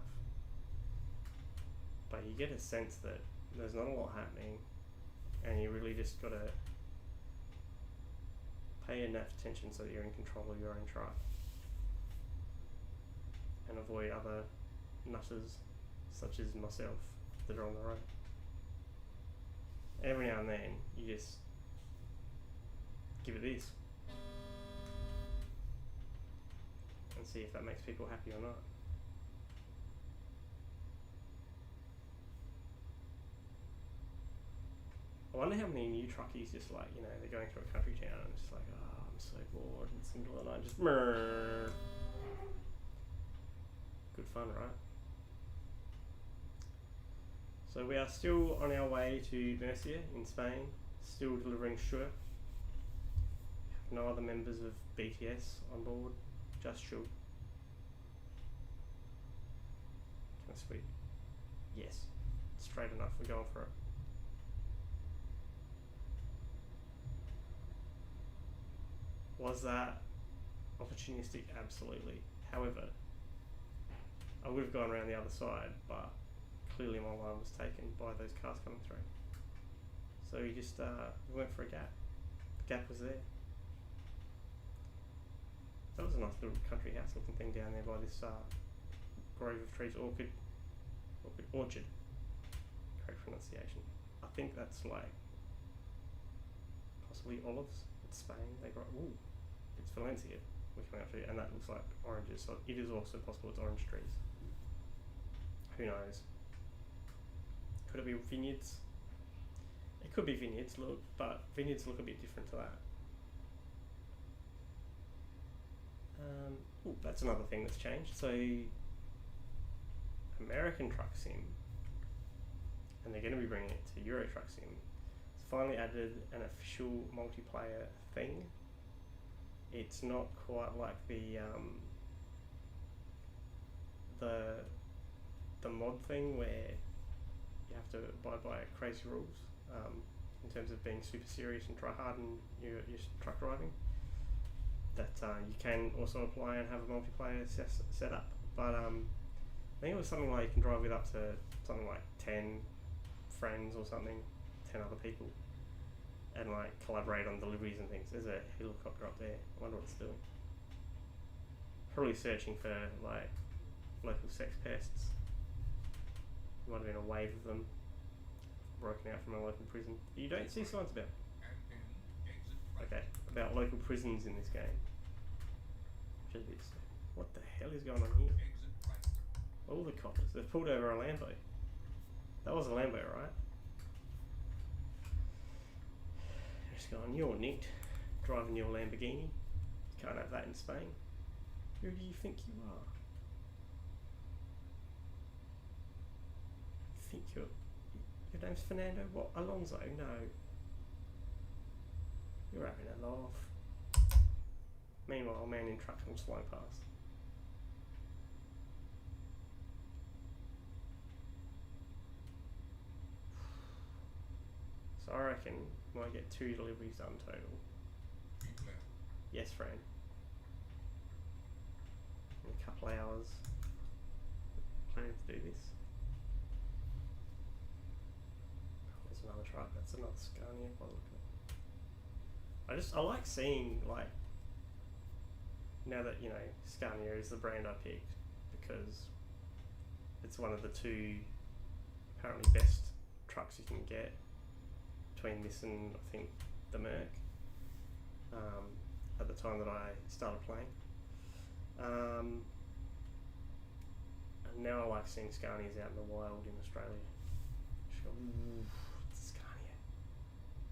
But you get a sense that there's not a lot happening, and you really just gotta pay enough attention so that you're in control of your own truck and avoid other nutters such as myself that are on the road. Every now and then you just give it this and see if that makes people happy or not. I wonder how many new truckies just like, you know, they're going through a country town and it's like, oh, I'm so bored, it's the middle of the night, just murr. Good fun, right? So we are still on our way to Murcia in Spain, still delivering Sure. No other members of BTS on board, just Sure. Kind of sweet. Yes, straight enough, we're going for it. Was that opportunistic? Absolutely. However, I would have gone around the other side, but clearly my line was taken by those cars coming through. So we just we went for a gap. The gap was there. That was a nice little country house looking thing down there by this grove of trees, orchard. Correct pronunciation. I think that's like possibly olives. It's Spain. They grow. Ooh, it's Valencia. We're coming up to, and that looks like oranges. So it is also possible it's orange trees. Who knows? Could it be vineyards? It could be vineyards, look, but vineyards look a bit different to that. Ooh, that's another thing that's changed. So, American Truck Sim, and they're going to be bringing it to Euro Truck Sim, it's finally added an official multiplayer thing. It's not quite like the mod thing where you have to abide by crazy rules in terms of being super serious and try hard in your truck driving. That you can also apply and have a multiplayer set up, but I think it was something like you can drive with up to something like 10 friends or something, 10 other people, and like collaborate on deliveries and things. There's a helicopter up there. I wonder what it's doing. Probably searching for like local sex pests. Might have been a wave of them broken out from a local prison. You don't see signs about about local prisons in this game. Which is a bit sad. What the hell is going on here? All the coppers. They've pulled over a Lambo. That was a Lambo, right? Just going, you're nicked. Driving your Lamborghini. Can't have that in Spain. Who do you think you are? You think your name's Fernando? What? Alonso? No. You're having a laugh. Meanwhile, a man in truck comes flying past. So I reckon we might get 2 deliveries done total. Yes, friend. In a couple hours. Planning to do this. There's another truck. That's another Scania. By the look of it. I like seeing, like, now that, you know, Scania is the brand I picked because it's one of the 2 apparently best trucks you can get between this and I think the Merc at the time that I started playing. And now I like seeing Scanias out in the wild in Australia. Just go, ooh, it's a Scania.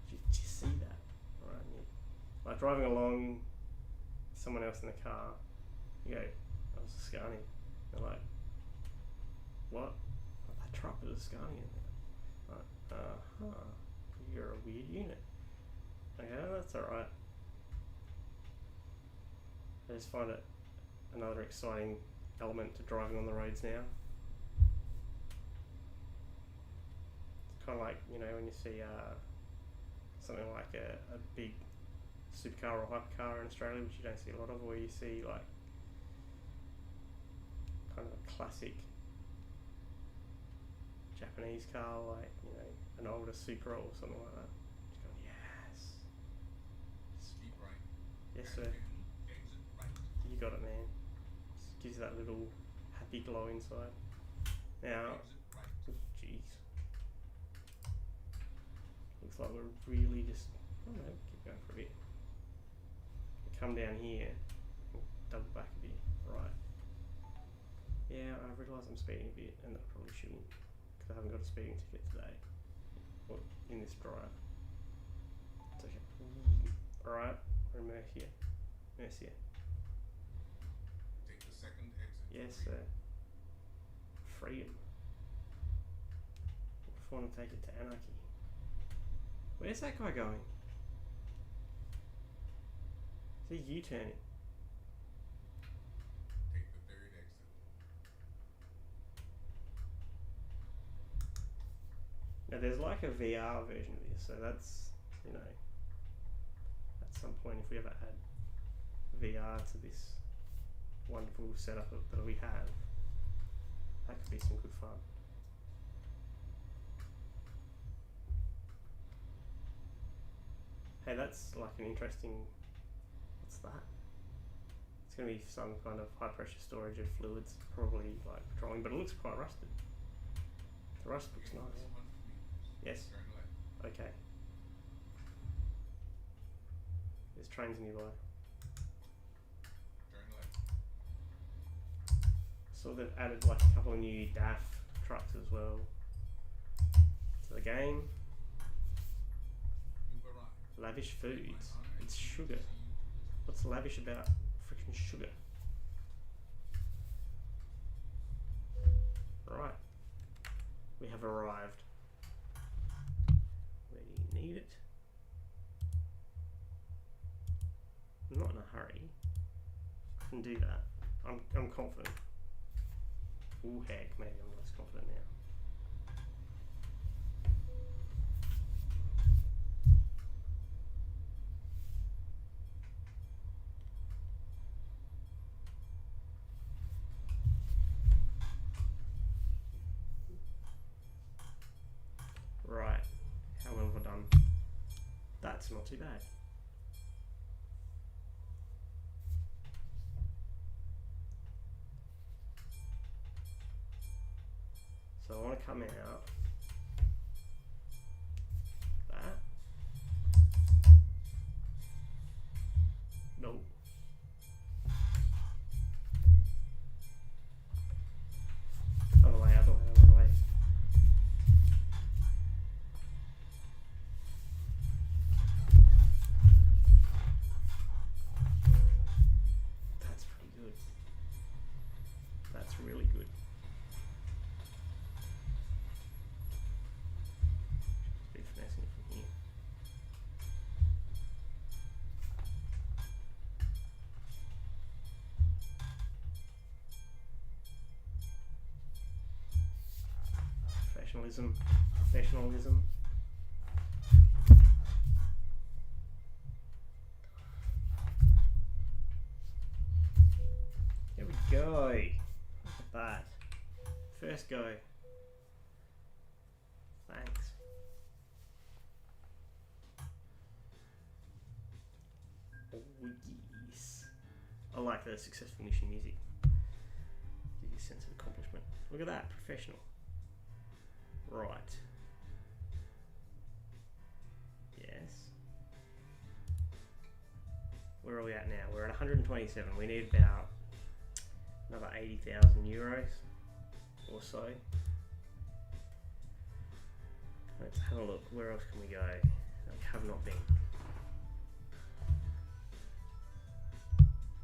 Did you see that? Right, yeah. Like driving along, someone else in the car, you go, that was a Scania. They're like, what? Oh, that truck was a Scania. Like, you're a weird unit. Okay, that's alright. I just find it another exciting element to driving on the roads now. It's kind of like, you know, when you see something like a big supercar or hypercar in Australia, which you don't see a lot of, where you see like kind of a classic Japanese car, like, you know, an older Supra or something like that. Just going, yes. Keep right. Yes, sir. You got it, man. Just gives you that little happy glow inside. Now, jeez. Looks like we're really just, I don't know, keep going for a bit. Come down here, double back a bit, right. Yeah, I realise I'm speeding a bit, and I probably shouldn't, because I haven't got a speeding ticket today, or in this drive. It's okay. Alright, we're in Mercia. Mercia. Take the second exit. Yes, sir. Freedom. What if I want to take it to anarchy? Where's that guy going? Is he U-turning? Take the third exit. Now there's like a VR version of this, so that's, you know, at some point if we ever add VR to this wonderful setup that we have, that could be some good fun. Hey, that's like an interesting, what's that? It's going to be some kind of high pressure storage of fluids, probably like petroleum, but it looks quite rusted. The rust looks nice. 400 meters. Yes. Turn left. Okay. There's trains nearby. Turn left. So they've added like a couple of new DAF trucks as well to the game. You've arrived. Lavish foods. My honor It's is to sugar. see you to this What's lavish about freaking sugar? Right. We have arrived. Where do you need it? I'm not in a hurry. I can do that. I'm confident. Ooh, heck, maybe I'm less confident now. Right, how well have I done? That That's not too bad. So I want to come out that. No. Other way, other way, other way. That's pretty good. That's really good. Just be finessing it from here. Professionalism, professionalism. Here we go. Look at that. First go. Thanks. Oh yes. I like the success finishing music. Gives you a sense of accomplishment. Look at that, professional. Right. Yes. Where are we at now? We're at 127. We need about another 80,000 euros or so. Let's have a look. Where else can we go? We have not been.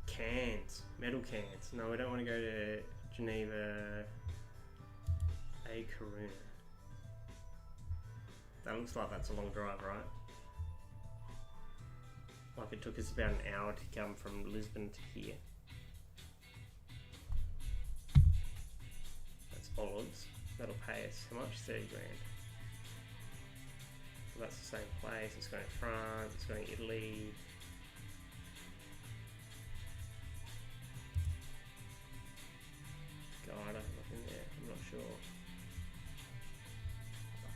Cans. Metal cans. No, we don't want to go to Geneva. A Coruna. That looks like that's a long drive, right? Like it took us about an hour to come from Lisbon to here. That's olives. That'll pay us how much? 30 grand. So that's the same place. It's going to France. It's going to Italy. God, nothing there. I'm not sure.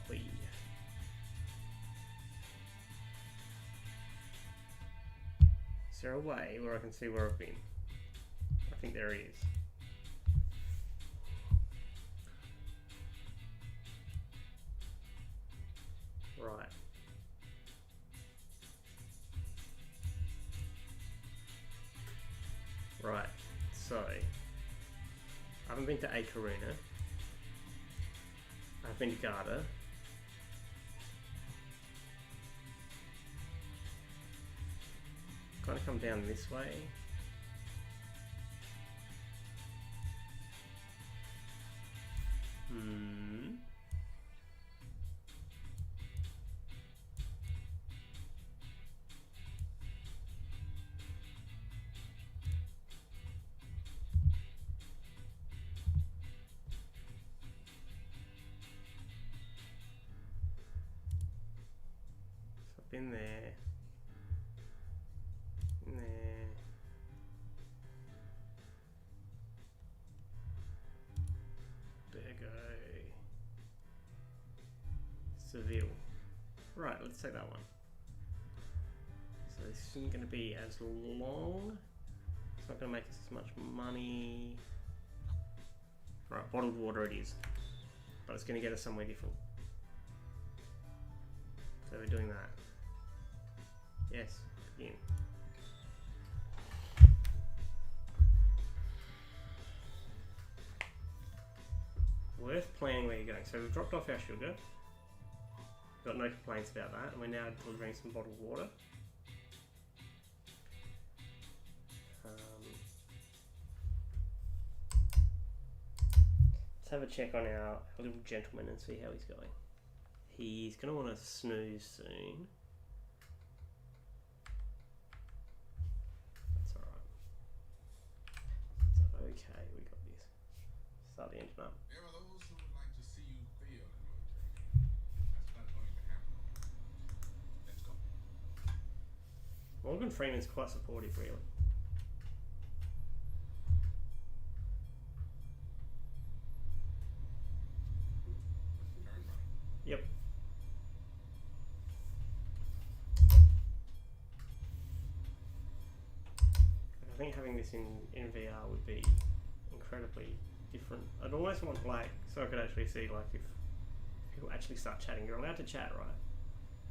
Ahoy. Is there a way where I can see where I've been? I think there is. Right. Right. So, I haven't been to A Coruna. I've been to Garda. Kind of come down this way. So I've been there. Seville. Right, let's take that one. So this isn't going to be as long. It's not going to make us as much money. Right, bottled water it is. But it's going to get us somewhere different. So we're doing that. Yes, begin. Worth planning where you're going. So we've dropped off our sugar. Got no complaints about that, and we're now delivering some bottled water. Let's have a check on our little gentleman and see how he's going. He's going to want to snooze soon. That's alright. It's okay, we got this. Start the engine up. There are those who would like to see you fail in military. That's not going to happen. Let's go. Morgan Freeman's quite supportive, really. Turn right. Yep. think having this in VR would be incredibly different. I'd almost want like so I could actually see like if people actually start chatting. You're allowed to chat, right?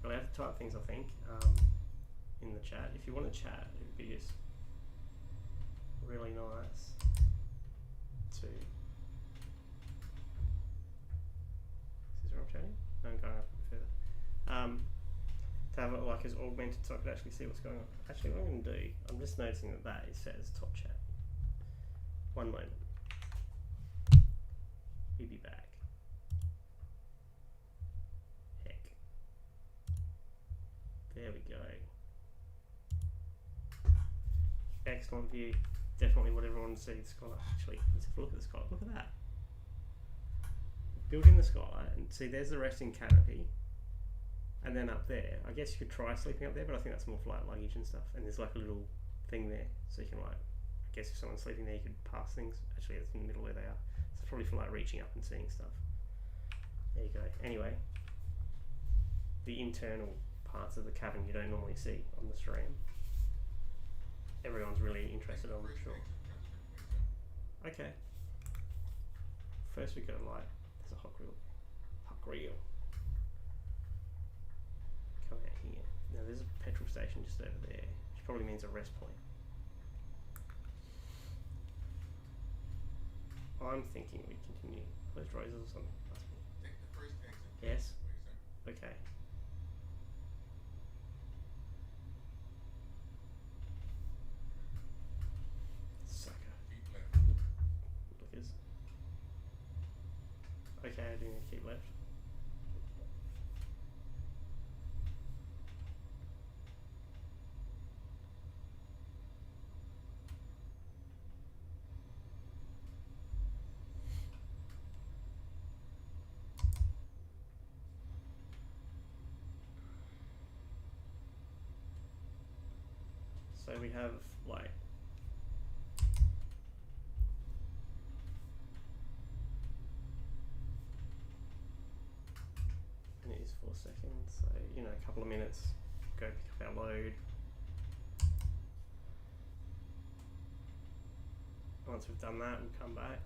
You're allowed to type things, I think, in the chat. If you want to chat, it would be just really nice to. Is this where I'm chatting? No, I'm going up a bit further. To have it like as augmented so I could actually see what's going on. Actually, what I'm going to do, I'm just noticing that that is set as top chat. One moment. We'll be back. Heck. There we go. Excellent view. Definitely what everyone wants to see the sky. Actually, let's have a look at the sky. Look at that. Build in the sky and see there's the resting canopy. And then up there, I guess you could try sleeping up there, but I think that's more for like luggage and stuff. And there's like a little thing there, so you can like, I guess if someone's sleeping there, you could pass things. Actually, it's in the middle where they are. So it's probably for like reaching up and seeing stuff. There you go. Anyway, the internal parts of the cabin you don't normally see on the stream. Everyone's really interested, I'm sure. Okay. First we go like, there's a hot grill. Hot grill. Come out here. Now there's a petrol station just over there, which probably means a rest point. I'm thinking we continue. Closed roses or something. Take the first exit. Yes. Please, sir. Okay. Sucker. Keep left. Lookers. Okay, I do need to keep left. So we have like it is 4 seconds, so you know, a couple of minutes, go pick up our load. Once we've done that, we'll come back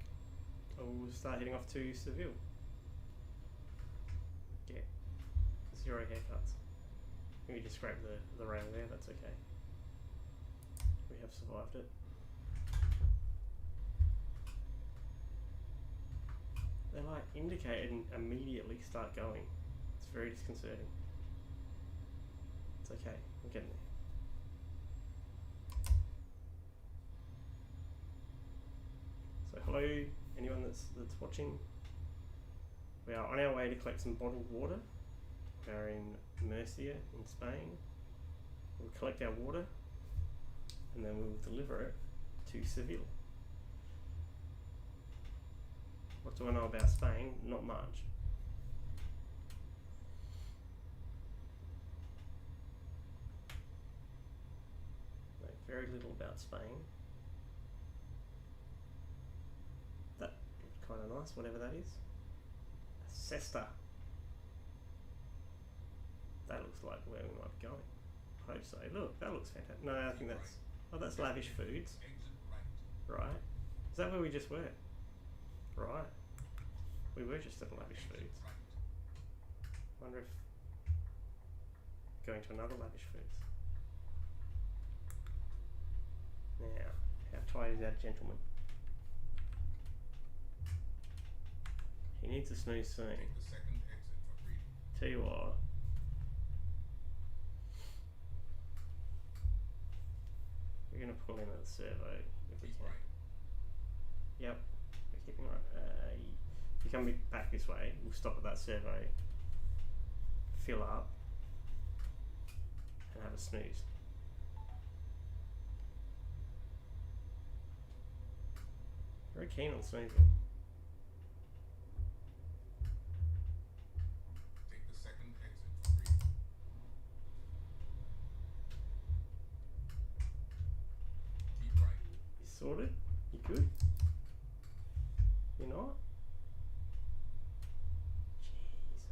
and we'll start heading off to Seville. Get 0 haircuts. Maybe just scrape the round there, that's okay. We have survived it. They like indicate and immediately start going. It's very disconcerting. It's okay, we're getting there. So hello, anyone that's watching. We are on our way to collect some bottled water. We are in Murcia in Spain. We'll collect our water and then we'll deliver it to Seville. What do I know about Spain? Not much. Know very little about Spain. That looks kind of nice, whatever that is. A cesta. That looks like where we might be going. I hope so. Look, that looks fantastic. No, I think that's... Oh, that's Lavish Foods. Exit right. Right. Is that where we just were? Right. We were just at Lavish Foods. Right. Wonder if... Going to another Lavish Foods. Now, how tired is that gentleman? He needs a snooze soon. Take the second exit for breathing. Tell you what. We're going to pull in at the servo if we Keep can. right. Yep, we're keeping right. If you come back this way, we'll stop at that servo, fill up, and have a snooze. Very keen on snoozing. Take the second exit for breathing. Keep right. You sorted? You good? You're not? Jeez.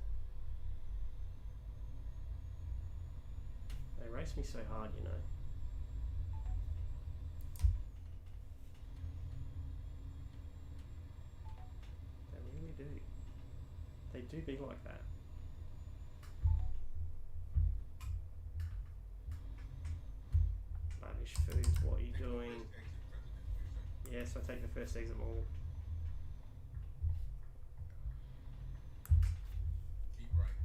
They race me so hard, you know. do be like that. Lavish foods, what are you doing? Yes, I take the first exit mall. Keep right.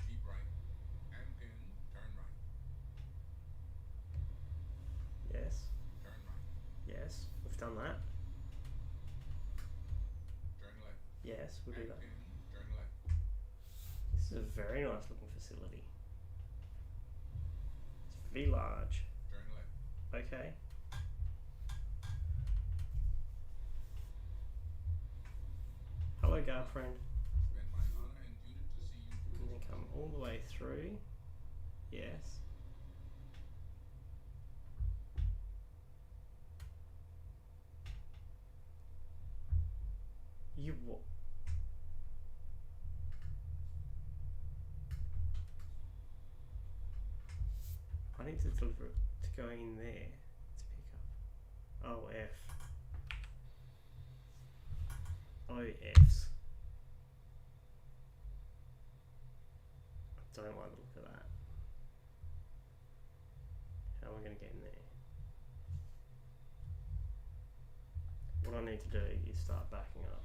Keep right. And pin, turn right. Yes, Turn right. yes, we've done that. Turn left. Yes, we'll do And that. pin, turn left. This is a very nice looking facility. It's very large. Turn left. Okay. Hello, girlfriend. Spend my honor and duty to see you through. And then come all the way through. Yes. You what? I need to deliver it to go in there to pick up. Oh, F. Oh, F's. I don't like the look of that. How am I going to get in there? What I need to do is start backing up.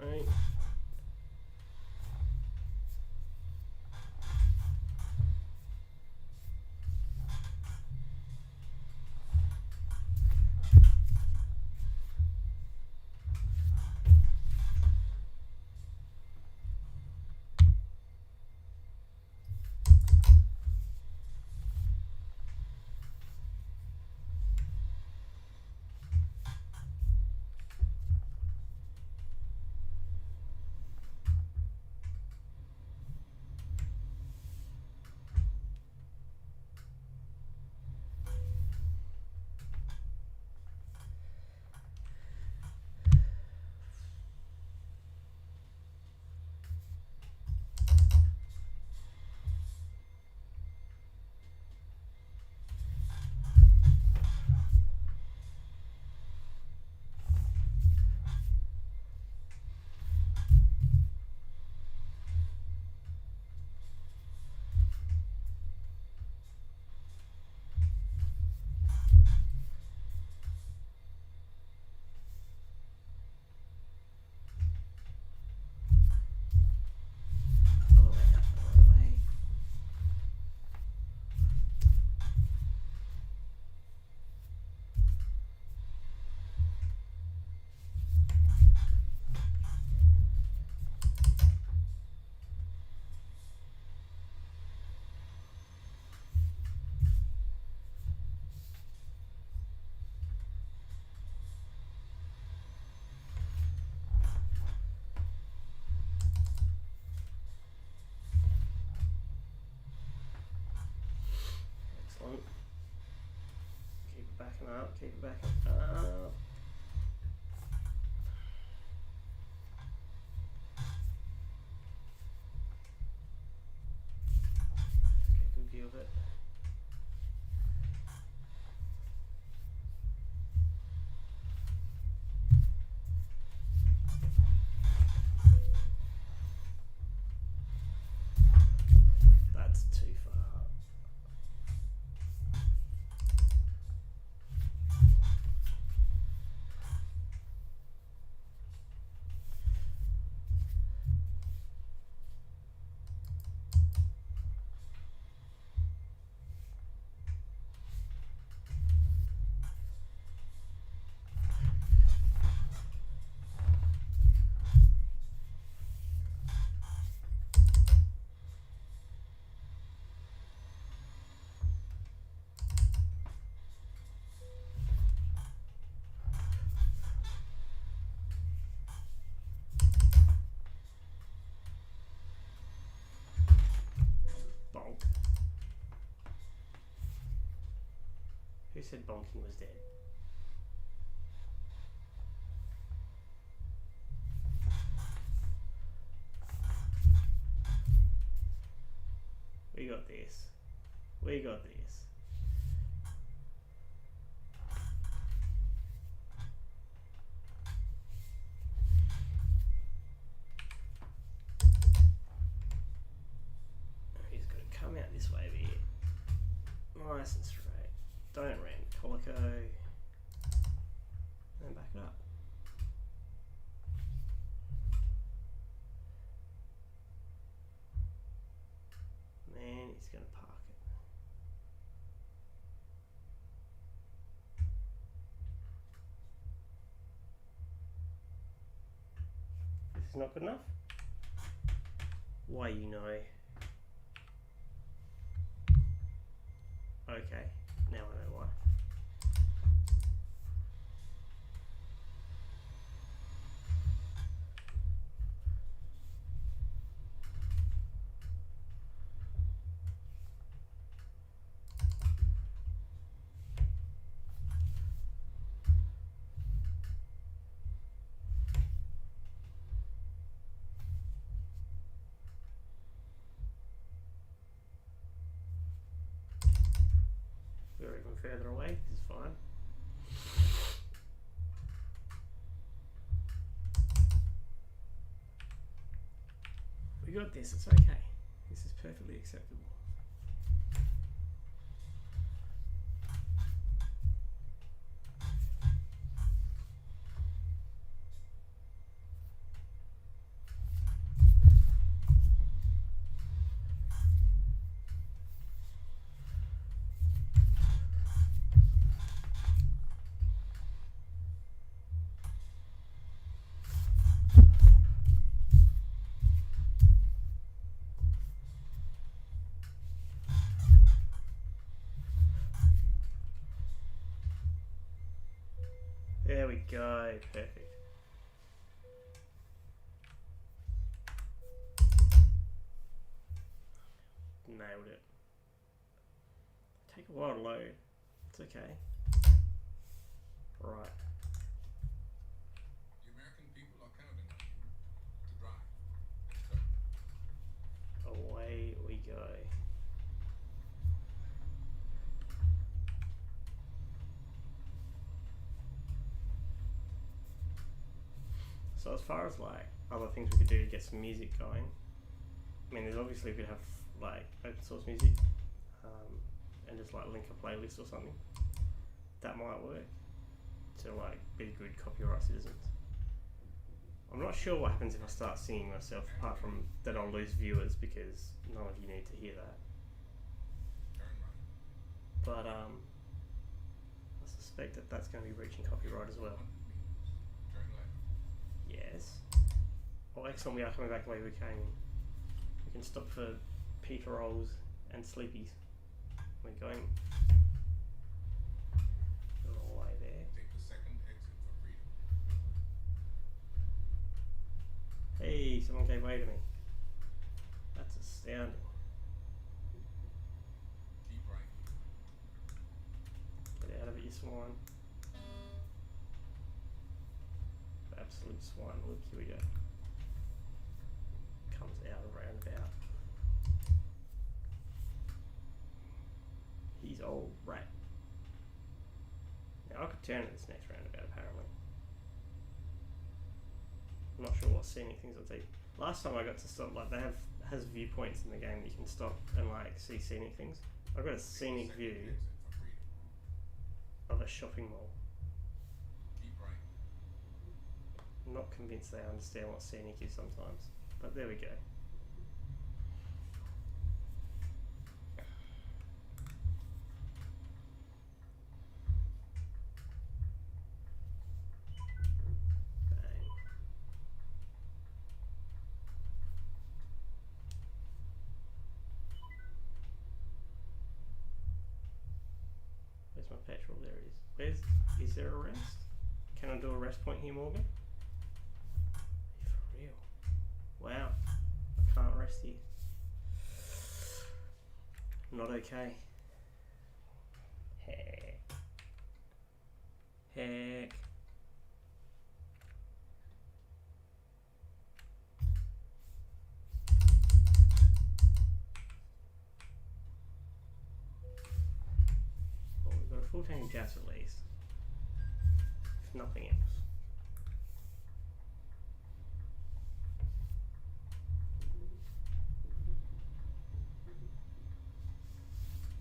Don't. Excellent. Keep it backing up, keep it backing up. Get a good view of it. That's too far. Who said bonking was dead? We got this. We got this. He's got to come out this way a bit. Nice and straight. Don't ram colico. And back it up. Man, he's going to park it. This is not good enough? Why, you know. Okay, now I know why. We're even further away, this is fine. We got this, it's okay. This is perfectly acceptable. There we go, perfect. Nailed it. Take a while to load. It's okay. Right. The American people are counting on you to drive. Let's go. Away we go. So as far as like other things we could do to get some music going, I mean, there's obviously we could have like open source music, and just like link a playlist or something. That might work to like be good copyright citizens. I'm not sure what happens if I start singing myself, apart from that I'll lose viewers because none of you need to hear that. Turn right. But I suspect that that's going to be breaching copyright as well. 100 meters. Turn left. Yes. Oh, excellent, we are coming back the way we came. We can stop for pita rolls and sleepies. We're going all the way there. Take the second exit for freedom. Hey, someone gave way to me. That's astounding. Keep right. Get out of it, you swine. Absolute swine. Look, here we go. Comes out of roundabout. He's old rat. Now I could turn at this next roundabout apparently. I'm not sure what scenic things I'll take. Last time I got to stop, like they has viewpoints in the game that you can stop and like see scenic things. I've got a scenic view Exit for freedom. of a shopping mall. Keep right. I'm not convinced they understand what scenic is sometimes, but there we go. Bang. Where's my petrol? There it is. Is there a rest? Can I do a rest point here, Morgan? For real? Wow. I can't rest here. Not okay. Hey. heck? Well, we've got a full tank of gas at least, if nothing else.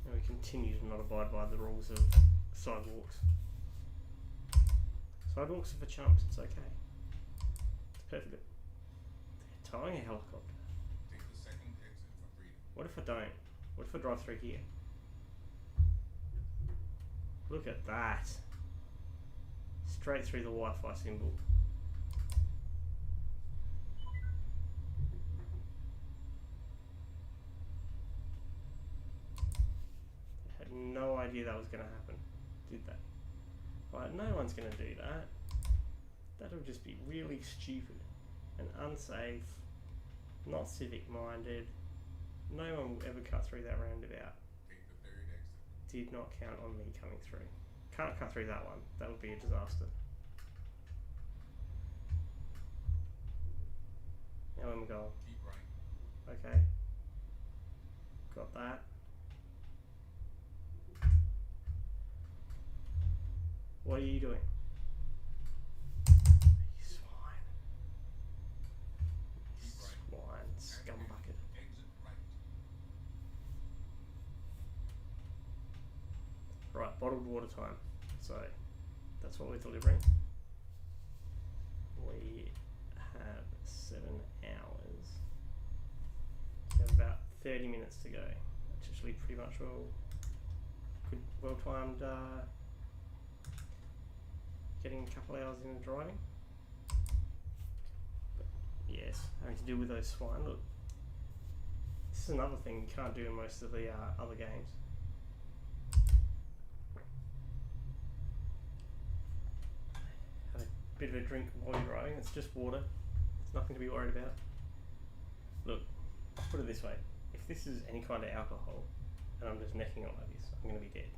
And we continue to not abide by the rules of sidewalks. Sidewalks are for chumps, it's okay. It's perfect. They're towing a helicopter. Take the second exit for freedom. What if I don't? What if I drive through here? Look at that. Straight through the Wi-Fi symbol. I had no idea that was going to happen, did they? Like, no one's going to do that. That'll just be really stupid and unsafe, not civic-minded. No one will ever cut through that roundabout. Take the third exit. Did not count on me coming through. Can't cut through that one. That would be a disaster. Now where am I going? Keep right. Okay. Got that. What are you doing? You swine. You Keep right. swine. Scumbucket. Exit right. Right, bottled water time. So, that's what we're delivering. We have 7 hours. We have about 30 minutes to go. That's actually pretty much well timed getting a couple hours into driving. But yes, having to deal with those swine. Look, this is another thing you can't do in most of the other games. Have a bit of a drink while you're driving. It's just water. It's nothing to be worried about. Look, I'll put it this way. If this is any kind of alcohol and I'm just necking on like this, I'm going to be dead.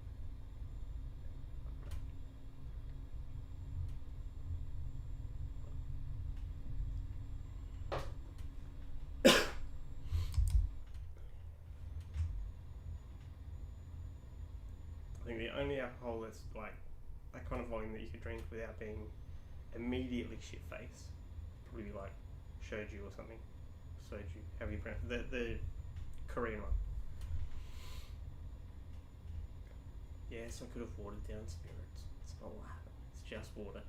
I think the only alcohol that's like that kind of volume that you could drink without being immediately shit-faced probably be like shoju or something. Soju, however you pronounce it. The Korean one. Yes, I could have watered down spirits. It's not what happened. It's just water.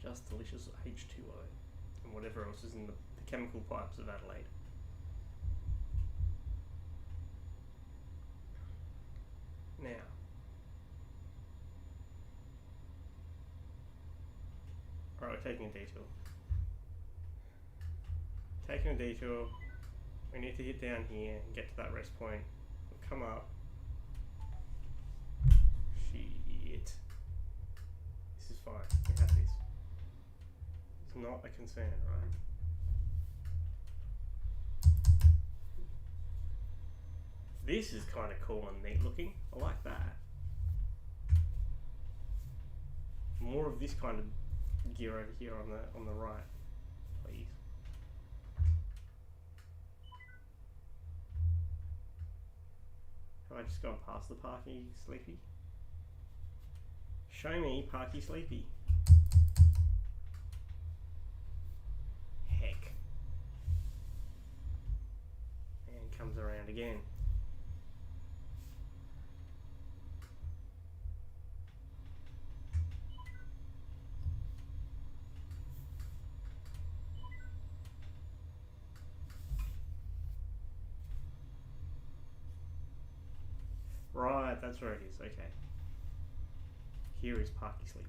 Just delicious H2O and whatever else is in the chemical pipes of Adelaide. Now, alright, we're taking a detour. Taking a detour, we need to hit down here and get to that rest point. We'll come up. Shit. This is fine, we have this. It's not a concern, right? This is kind of cool and neat looking. I like that. More of this kind of gear over here on the right, please. Have I just gone past the Parky Sleepy? Show me Parky Sleepy. Heck. And comes around again. Right, that's where it is, okay. Here is Parky Sleep.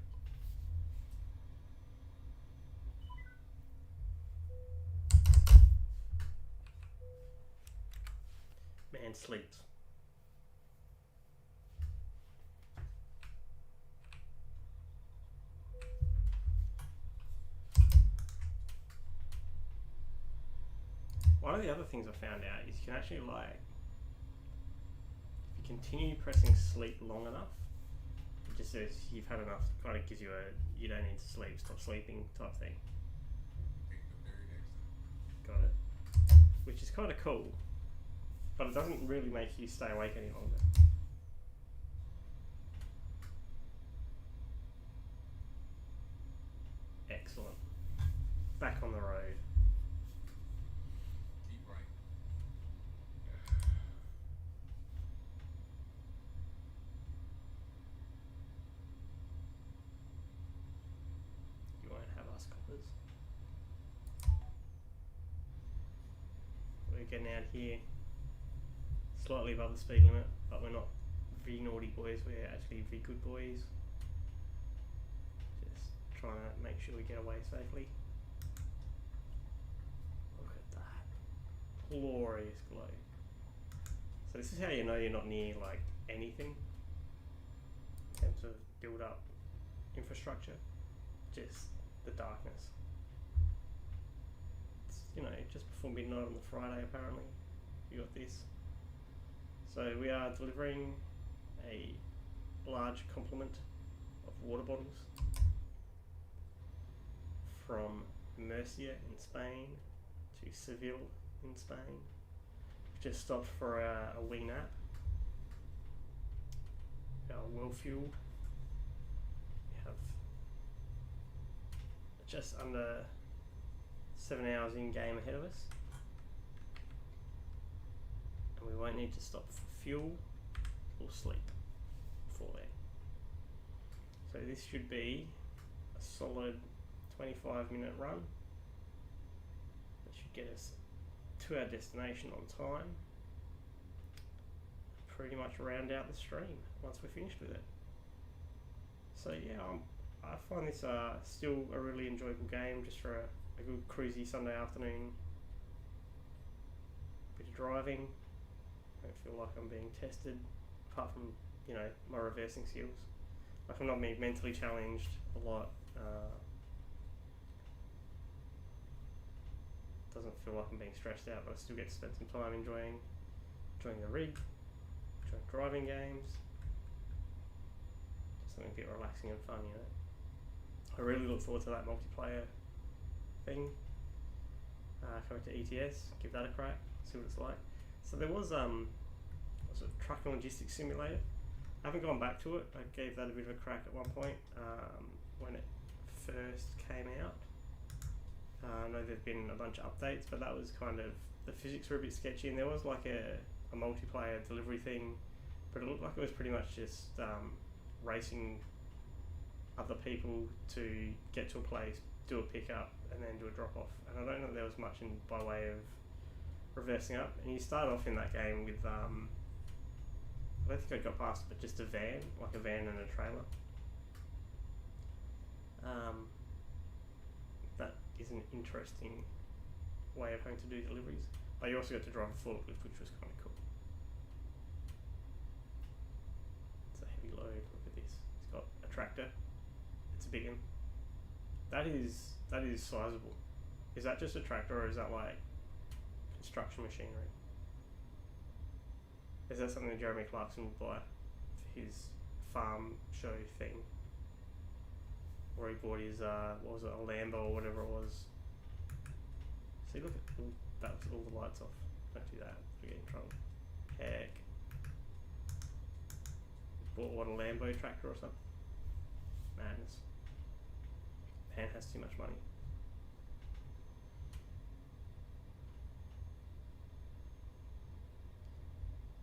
Man sleeps. One of the other things I found out is you can actually like continue pressing sleep long enough, just says you've had enough. Kind of gives you a you don't need to sleep, stop sleeping type thing. Take the very next step. Got it. Which is kind of cool, but it doesn't really make you stay awake any longer. Excellent. Back on the road. Keep right. You won't have us coppers. We're getting out here slightly above the speed limit, but we're not very naughty boys, we're actually very good boys. Just trying to make sure we get away safely. Look at that. Glorious glow. So this is how you know you're not near like anything in terms of build up infrastructure. Just the darkness. It's, you know, just before midnight on the Friday apparently. You got this. So we are delivering a large complement of water bottles from Murcia in Spain to Seville in Spain. Just stopped for a wee nap. Our well fueled. We have just under 7 hours in game ahead of us. And we won't need to stop for fuel or sleep before then. So this should be a solid 25-minute run. That should get us to our destination on time. Pretty much round out the stream once we're finished with it. So yeah, I find this still a really enjoyable game just for a good cruisy Sunday afternoon. Bit of driving. Don't feel like I'm being tested, apart from, you know, my reversing skills. Like I'm not being mentally challenged a lot. Doesn't feel like I'm being stressed out, but I still get to spend some time enjoying the rig, enjoying driving games. Just something a bit relaxing and fun, you know. I really look forward to that multiplayer thing. Coming to ETS, give that a crack, see what it's like. So there was a truck and logistics simulator. I haven't gone back to it. I gave that a bit of a crack at one point when it first came out. I know there've been a bunch of updates, but that was kind of, the physics were a bit sketchy, and there was like a multiplayer delivery thing, but it looked like it was pretty much just racing other people to get to a place, do a pickup, and then do a drop off. And I don't know if there was much in by way of reversing up. And you start off in that game with I don't think I got past it, but just a van, like a van and a trailer. That is an interesting way of having to do deliveries. But you also got to drive a forklift, which was kind of cool. It's a heavy load. Look at this. It's got a tractor. It's a big one. That is sizable. Is that just a tractor, or is that like construction machinery? Is that something that Jeremy Clarkson would buy for his farm show thing? Where he bought his, what was it, a Lambo or whatever it was. See, look at, that was all the lights off. Don't do that, we get in trouble. Heck. Bought what, a Lambo tractor or something? Madness. Man has too much money.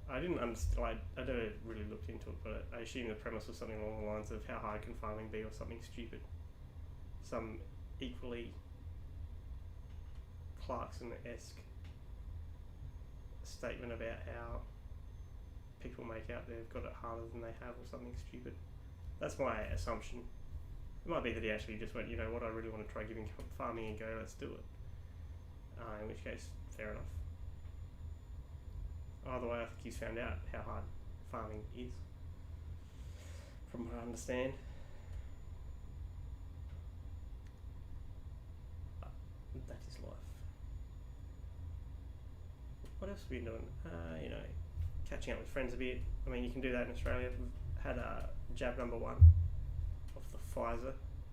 I didn't understand, like, I never really looked into it, but I assume the premise was something along the lines of how hard can farming be, or something stupid. Some equally Clarkson-esque statement about how people make out they've got it harder than they have, or something stupid. That's my assumption. It might be that he actually just went, you know what, I really want to try giving farming a go, let's do it. In which case, fair enough. Either way, I think he's found out how hard farming is, from what I understand. But that is life. What else have we been doing? You know, catching up with friends a bit. I mean, you can do that in Australia. had jab number 1 of the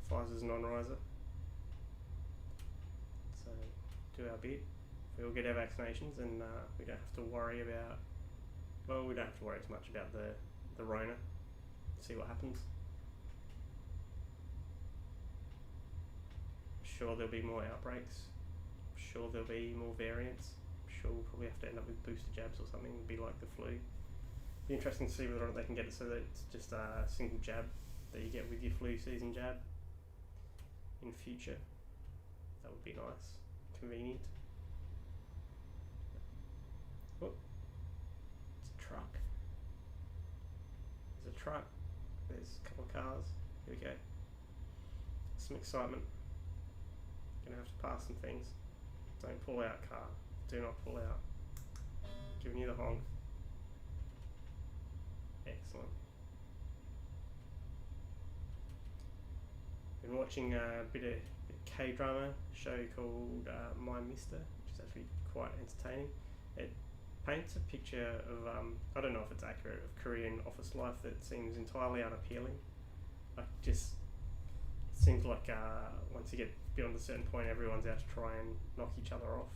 Pfizer's non-riser. So do our bit. We all get our vaccinations, and we don't have to worry about. Well, we don't have to worry as much about the Rona. See what happens. Sure, there'll be more outbreaks. Sure, there'll be more variants. Sure, we'll probably have to end up with booster jabs or something. It'll be like the flu. Be interesting to see whether or not they can get it so that it's just a single jab that you get with your flu season jab in future. That would be nice, convenient. Oh, it's a truck. There's a truck. There's a couple of cars. Here we go. Some excitement. Gonna have to pass some things. Don't pull out, car. Do not pull out. Giving you the honk. Excellent. Been watching a bit of K-drama show called My Mister, which is actually quite entertaining. It paints a picture of, I don't know if it's accurate, of Korean office life that seems entirely unappealing. Like, just, it seems like once you get beyond a certain point, everyone's out to try and knock each other off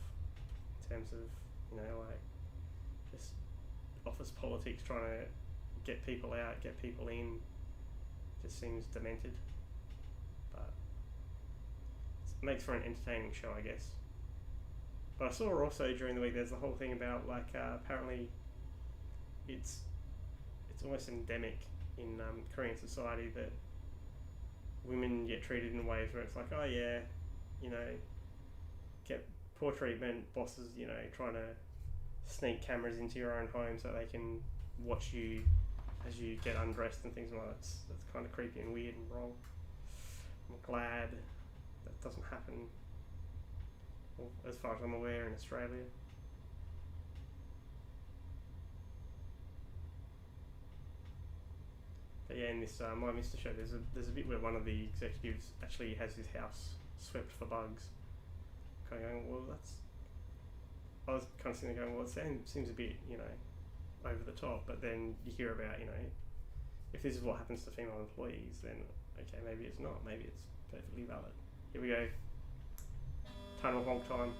in terms of, you know, like, just office politics, trying to get people out, get people in. Just seems demented, but it makes for an entertaining show, I guess. But I saw also during the week there's the whole thing about, like, apparently it's almost endemic in Korean society that women get treated in ways where it's like, oh yeah, you know, get poor treatment, bosses, you know, trying to sneak cameras into your own home so they can watch you as you get undressed and things like that. That's kind of creepy and weird and wrong. I'm glad that doesn't happen, well, as far as I'm aware, in Australia. But yeah, in this My Mister show, there's a bit where one of the executives actually has his house swept for bugs. Kind of going, well, I was kind of sitting there going, well, it seems a bit, you know, over the top. But then you hear about, you know, if this is what happens to female employees, then okay, maybe it's not. Maybe it's perfectly valid. Here we go. Tunnel honk time.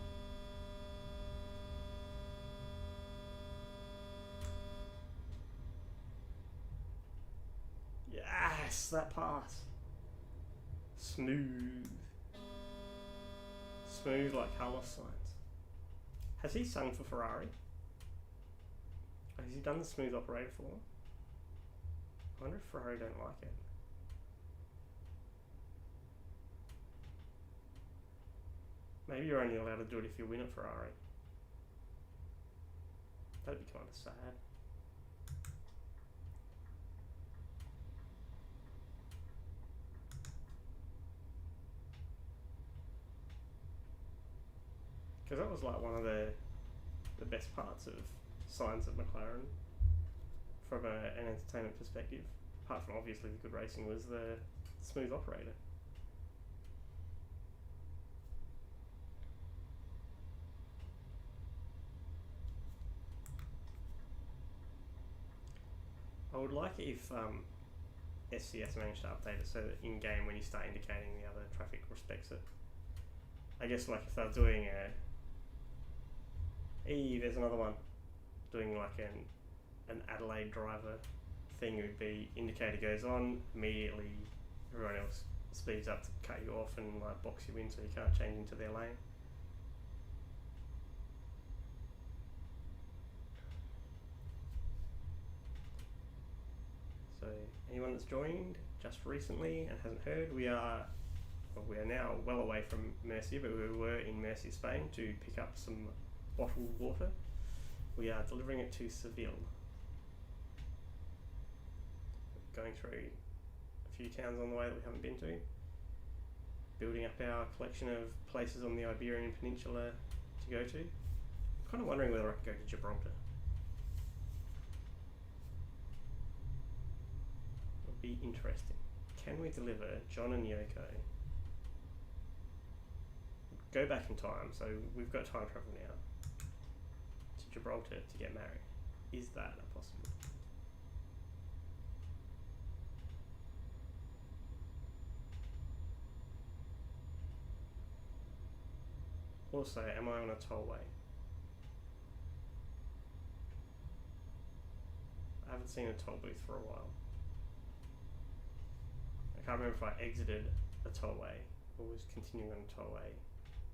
Yes, that pass. Smooth. Smooth like Carlos Sainz. Has he sung for Ferrari? Has he done the smooth operator for them? I wonder if Ferrari don't like it. Maybe you're only allowed to do it if you win at Ferrari. That'd be kind of sad. Because that was like one of the best parts of Sainz at McLaren from an entertainment perspective. Apart from obviously the good racing, was the smooth operator. I would like it if SCS managed to update it so that in game when you start indicating the other traffic respects it. I guess like if they're doing there's another one, doing like an Adelaide driver thing, would be indicator goes on, immediately everyone else speeds up to cut you off and like box you in so you can't change into their lane. So anyone that's joined just recently and hasn't heard, we are now well away from Murcia, but we were in Moar Spain to pick up some bottled water. We are delivering it to Seville. Going through a few towns on the way that we haven't been to. Building up our collection of places on the Iberian Peninsula to go to. I'm kind of wondering whether I could go to Gibraltar. It would be interesting. Can we deliver John and Yoko? Go back in time, so we've got time travel now, to Gibraltar to get married. Is that a possibility? Also, am I on a tollway? I haven't seen a toll booth for a while. I can't remember if I exited a tollway or was continuing on a tollway.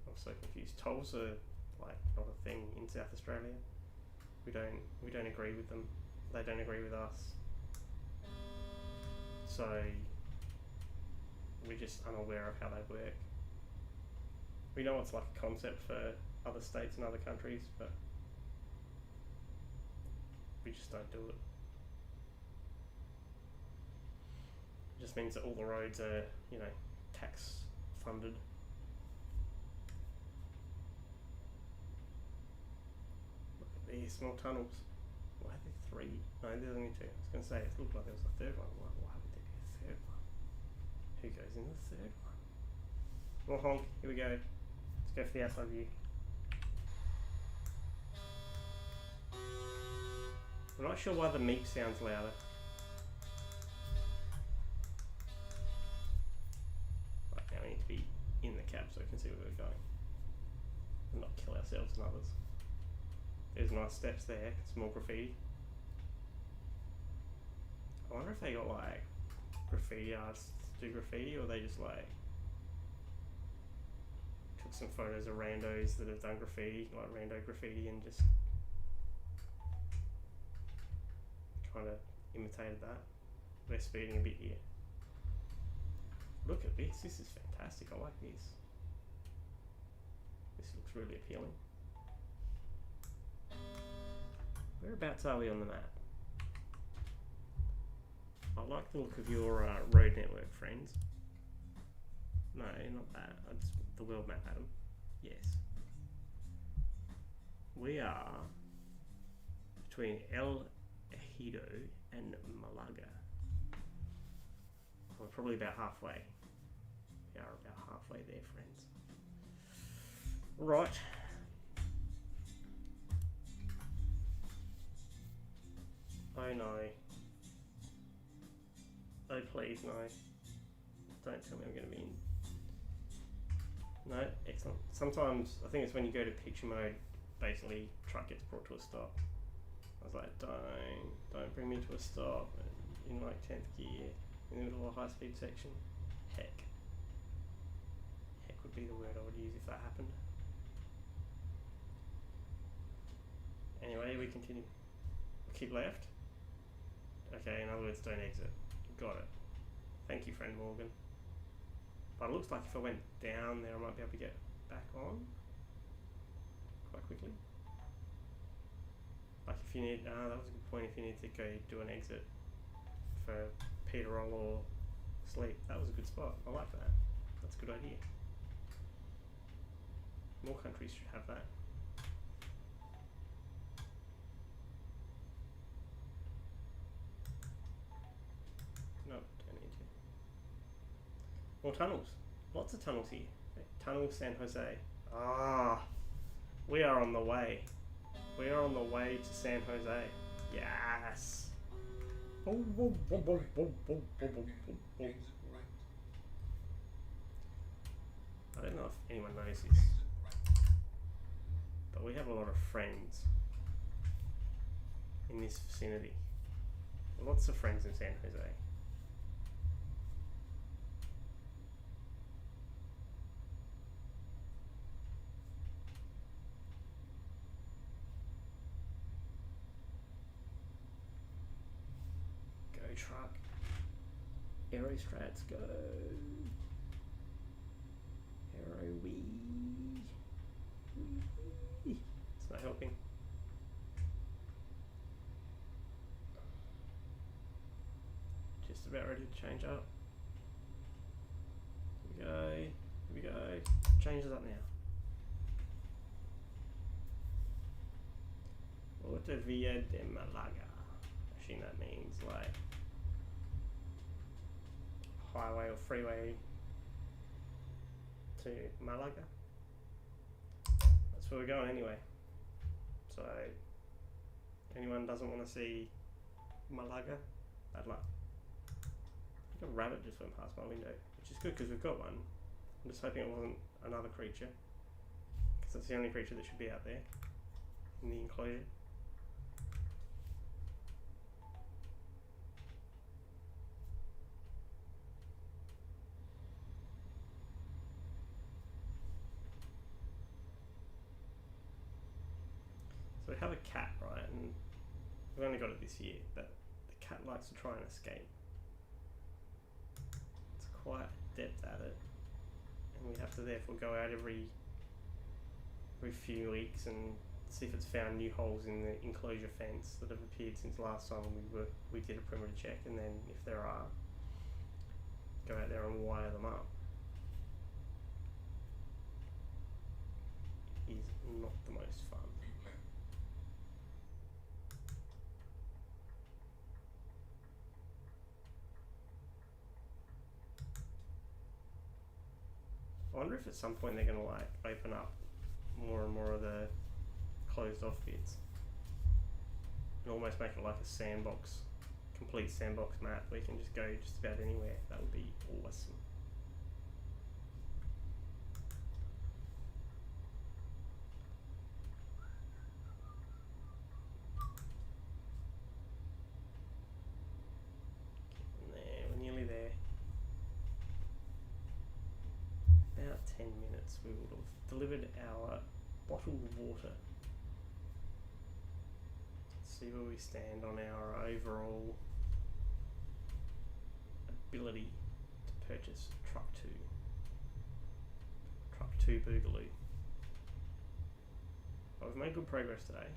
I'm so confused. Tolls are like not a thing in South Australia. We don't agree with them. They don't agree with us. So we're just unaware of how they work. We know it's like a concept for other states and other countries, but we just don't do it. It just means that all the roads are, you know, tax funded. Look at these small tunnels. Why are there three? No, there's only two. I was going to say, it looked like there was a third one. Why would there be a third one? Who goes in the third one? More honk. Here we go. Let's go for the outside view. I'm not sure why the meep sounds louder. Right, now we need to be in the cab so we can see where we're going. And not kill ourselves and others. There's nice steps there. It's more graffiti. I wonder if they got like graffiti artists to do graffiti, or they just like took some photos of randos that have done graffiti, like rando graffiti, and just kind of imitated that. We're speeding a bit here. Look at this. This is fantastic. I like this. This looks really appealing. Whereabouts are we on the map? I like the look of your road network, friends. No, not that. It's the world map, Adam. Yes. We are between El Ejido and Malaga. We're probably about halfway. We are about halfway there, friends. Right. Oh no. Oh please, no. Don't tell me I'm going to be in. No, excellent. Sometimes, I think it's when you go to picture mode, basically, truck gets brought to a stop. I was like, don't bring me to a stop in like 10th gear, in the middle of a high speed section. Heck. Heck would be the word I would use if that happened. Anyway, we continue. We'll keep left. Okay, in other words, don't exit. Got it. Thank you, friend Morgan. But it looks like if I went down there, I might be able to get back on quite quickly. Like if you need, that was a good point, if you need to go do an exit for Peterol or sleep, that was a good spot. I like that. That's a good idea. More countries should have that. No, don't need to. More tunnels. Lots of tunnels here. Tunnel San Jose. Ah, we are on the way. We are on the way to San Jose. Yes. I don't know if anyone knows this, but we have a lot of friends in this vicinity. Lots of friends in San Jose. Truck. Aerostrats go. Aero wee. It's not helping. Just about ready to change up. Here we go. Here we go. Changes up now. Autovia de Malaga. Actually, that means like highway or freeway to Malaga. That's where we're going anyway. So, anyone doesn't want to see Malaga, bad luck. I think a rabbit just went past my window, which is good because we've got one. I'm just hoping it wasn't another creature, because because that's the only creature that should be out there in the enclosure. So we have a cat, right, and we've only got it this year, but the cat likes to try and escape. It's quite adept at it, and we have to therefore go out every few weeks and see if it's found new holes in the enclosure fence that have appeared since last time we did a perimeter check, and then if there are, go out there and wire them up. It is not the most fun. I wonder if at some point they're going to like open up more and more of the closed off bits and almost make it like a sandbox, complete sandbox map where you can just go just about anywhere. That would be awesome. Getting there, we're nearly there. About 10 minutes we would have delivered our bottled water. Let's see where we stand on our overall ability to purchase Truck 2. Truck 2 Boogaloo. Well, we've made good progress today.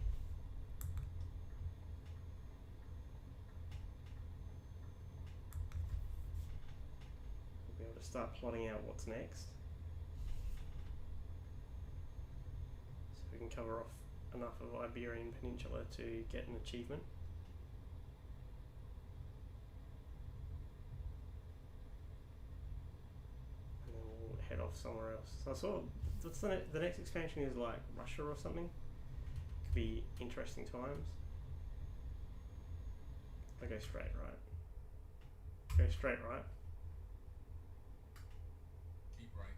We'll be able to start plotting out what's next. We can cover off enough of Iberian Peninsula to get an achievement. And then we'll head off somewhere else. So I saw, what's the next expansion is like Russia or something? Could be interesting times. I go straight, right? Go straight, right? Keep right,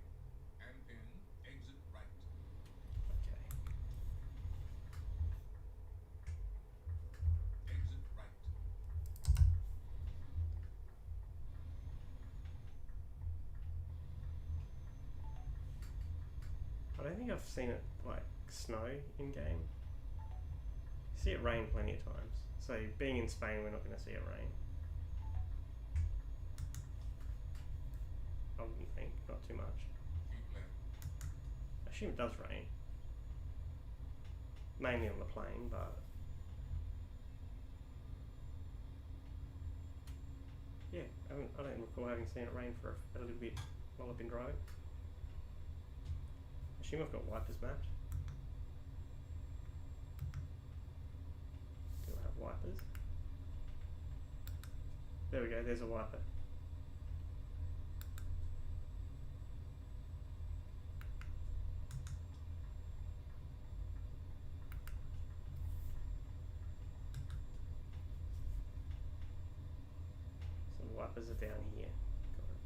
and then exit right. Okay. Exit right. I don't think I've seen it like snow in game. You see it rain plenty of times. So being in Spain, we're not going to see it rain. I wouldn't think, not too much. Keep left. I assume it does rain. Mainly on the plane, but yeah, I don't recall having seen it rain for a little bit while I've been driving. I assume I've got wipers mapped. Do I have wipers? There we go, there's a wiper. So the wipers are down here. Got it.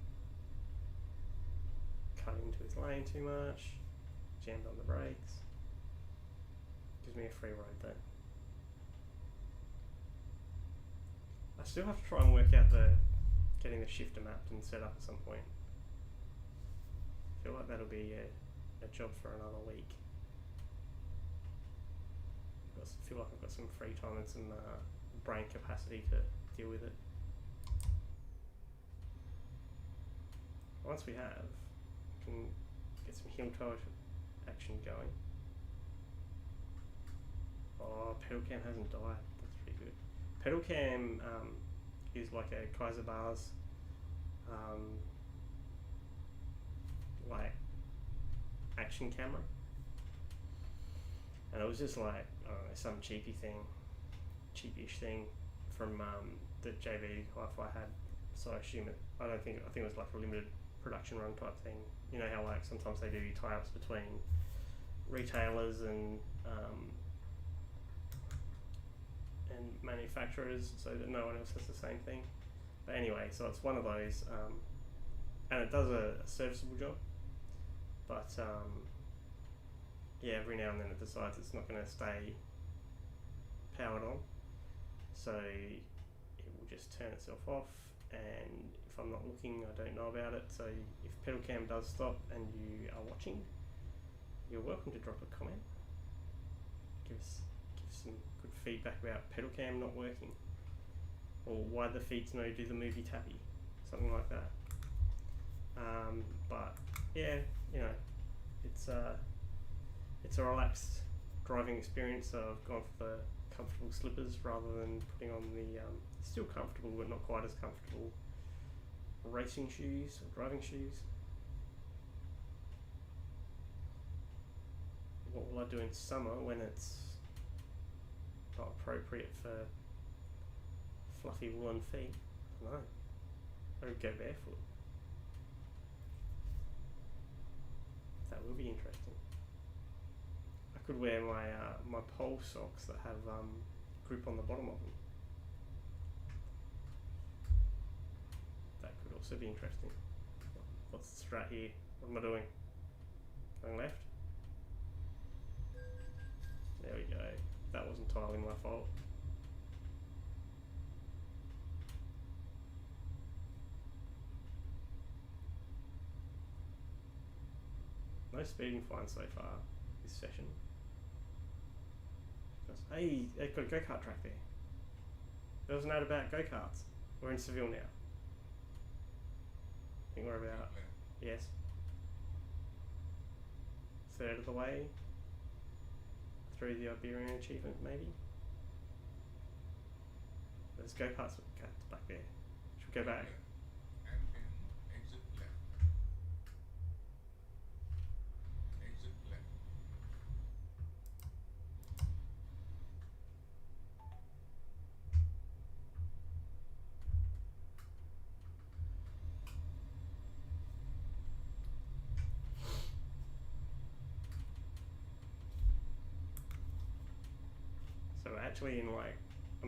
Cut into his lane too much. Jammed on the brakes. Gives me a free road though. I still have to try and work out getting the shifter mapped and set up at some point. I feel like that'll be a job for another week. I feel like I've got some free time and some brain capacity to deal with it. Once we have, we can get some heel toe action going. Oh, pedal cam hasn't died. That's pretty good. Pedal cam is like a Kaiser bars like action camera, and it was just like I don't know, some cheapish thing from that JV Hi-Fi had. So I think it was like a limited production run type thing. You know how like sometimes they do tie-ups between retailers and manufacturers so that no one else has the same thing. But anyway, so it's one of those, and it does a serviceable job, but yeah, every now and then it decides it's not going to stay powered on, so it will just turn itself off, and if I'm not looking I don't know about it. So if pedal cam does stop and you are watching, you're welcome to drop a comment, give some good feedback about pedal cam not working, or why the feeds no do the movie tappy, something like that. But yeah, you know, it's a relaxed driving experience. So I've gone for the comfortable slippers rather than putting on the still comfortable but not quite as comfortable racing shoes or driving shoes. What will I do in summer when it's not appropriate for fluffy woolen feet? I don't know. I would go barefoot. That will be interesting. I could wear my my pole socks that have grip on the bottom of them. That could also be interesting. What's the strat here? What am I doing? Going left? There we go. That was entirely my fault. No speeding fine so far this session. Hey, they've got a go-kart track there. There was a note about go-karts. We're in Seville now. I think we're about, yes, third of the way through the Iberian achievement, maybe. There's go-karts back there. Should we go back? And then exit left. Exit left. So we're actually in like a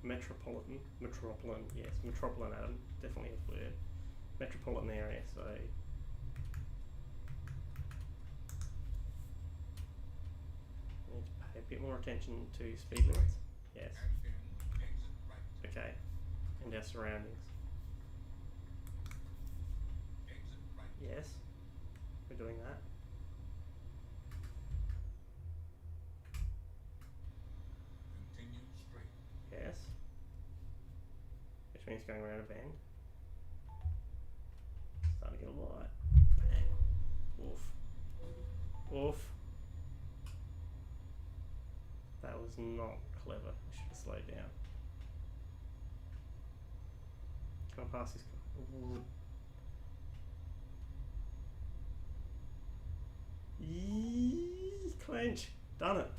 metropolitan, Adam, definitely a word, metropolitan area, so I need to pay a bit more attention to speed limits. Yes. And then exit right. Okay. And our surroundings. Exit right. Yes. We're doing that. Continue straight. Yes. Which means going around a bend. Starting to get a light. Bang. Oof. Oof. That was not clever. I should have slowed down. Can I pass this car? Ooh. Yee, clench. Done it.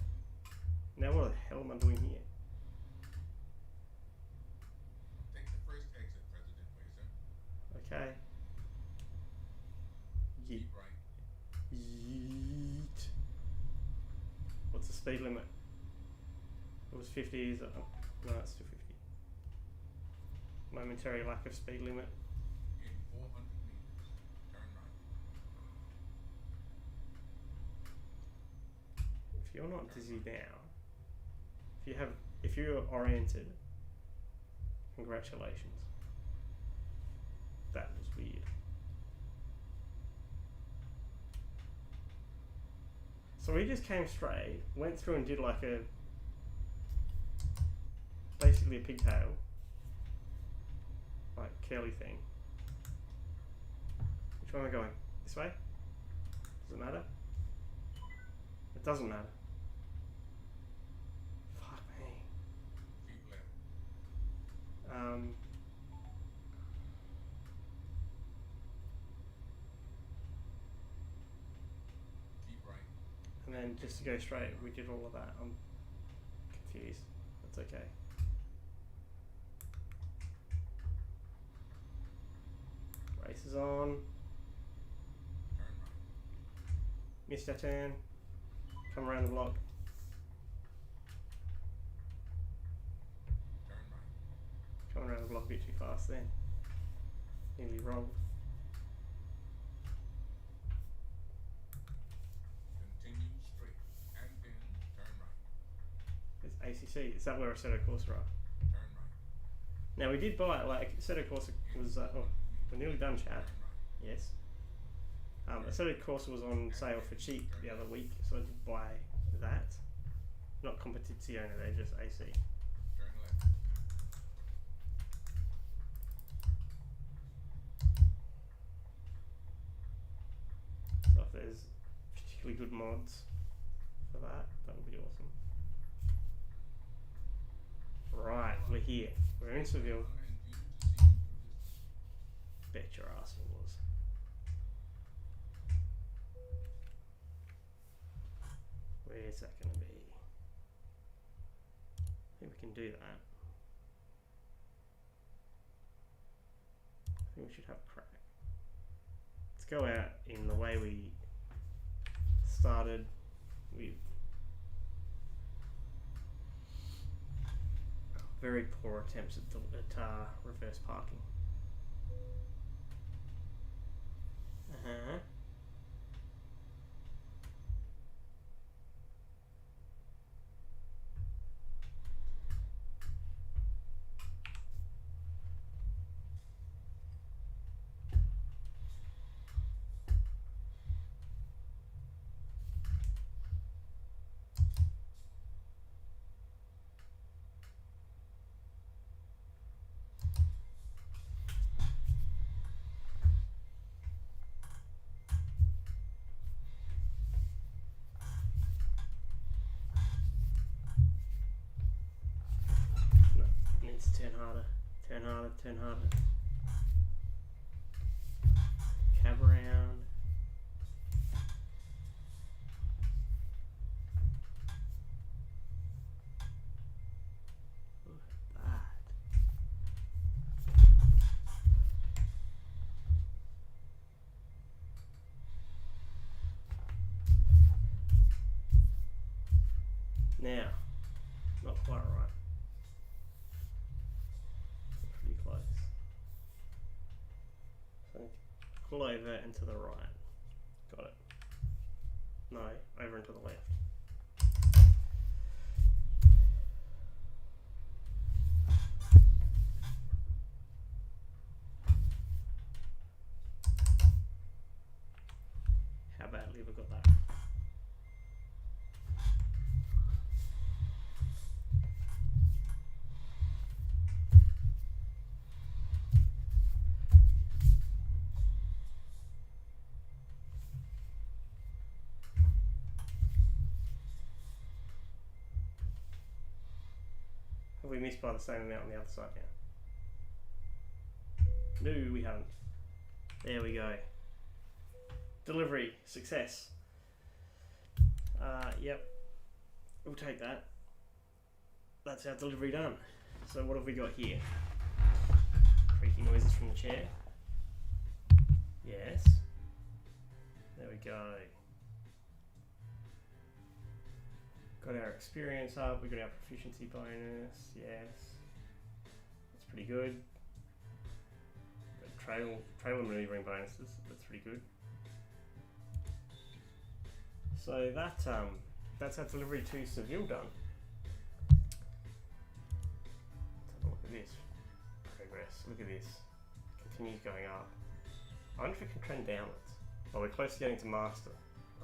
Now what the hell am I doing here? Take the first exit, President Wazer. Okay. Yeet. Keep right. Yeet. What's the speed limit? It was 50, is it? Oh, no, it's still 50. Momentary lack of speed limit. In 400 meters, turn right. If you're not dizzy now, if you're oriented, congratulations. That was weird. So we just came straight, went through and did like basically a pigtail, like curly thing. Which way am I going? This way? Does it matter? It doesn't matter. Fuck me. Keep left. Keep right. And then just to go straight, we did all of that. I'm confused. That's okay. Race is on. Turn right. Missed our turn. Come around the block. Turn right. Coming around the block a bit too fast then. Nearly rolled. Continue straight. ACC. Is that where Assetto Corsa are? Turn right. Now we did buy it, like Assetto Corsa was, we're nearly done, chat. Turn right. Yes. Assetto Corsa was on sale for cheap the other week, so I did buy that. Not Competizione, they're just AC. Turn left. So if there's particularly good mods for that, that would be awesome. Right, we're here. We're in Seville. And view to see you from distance. Bet your ass it was. Where's that going to be? I think we can do that. I think we should have a crack. Let's go out in the way we started with very poor attempts at reverse parking. Turn harder, turn harder, turn harder. Cab around. Look at that. Now, not quite right. Pull over and to the right. Got it. No, over and to the left. How badly have we got that? We missed by the same amount on the other side now. No, we haven't. There we go. Delivery, success. Yep, we'll take that. That's our delivery done. So what have we got here? Creaky noises from the chair. Yes. There we go. Got our experience up, we got our proficiency bonus, yes. That's pretty good. Got trail and maneuvering bonuses, that's pretty good. So that's our delivery to Seville done. Let's have a look at this. Progress, look at this. Continues going up. I wonder if it can trend downwards. Well, we're close to getting to master,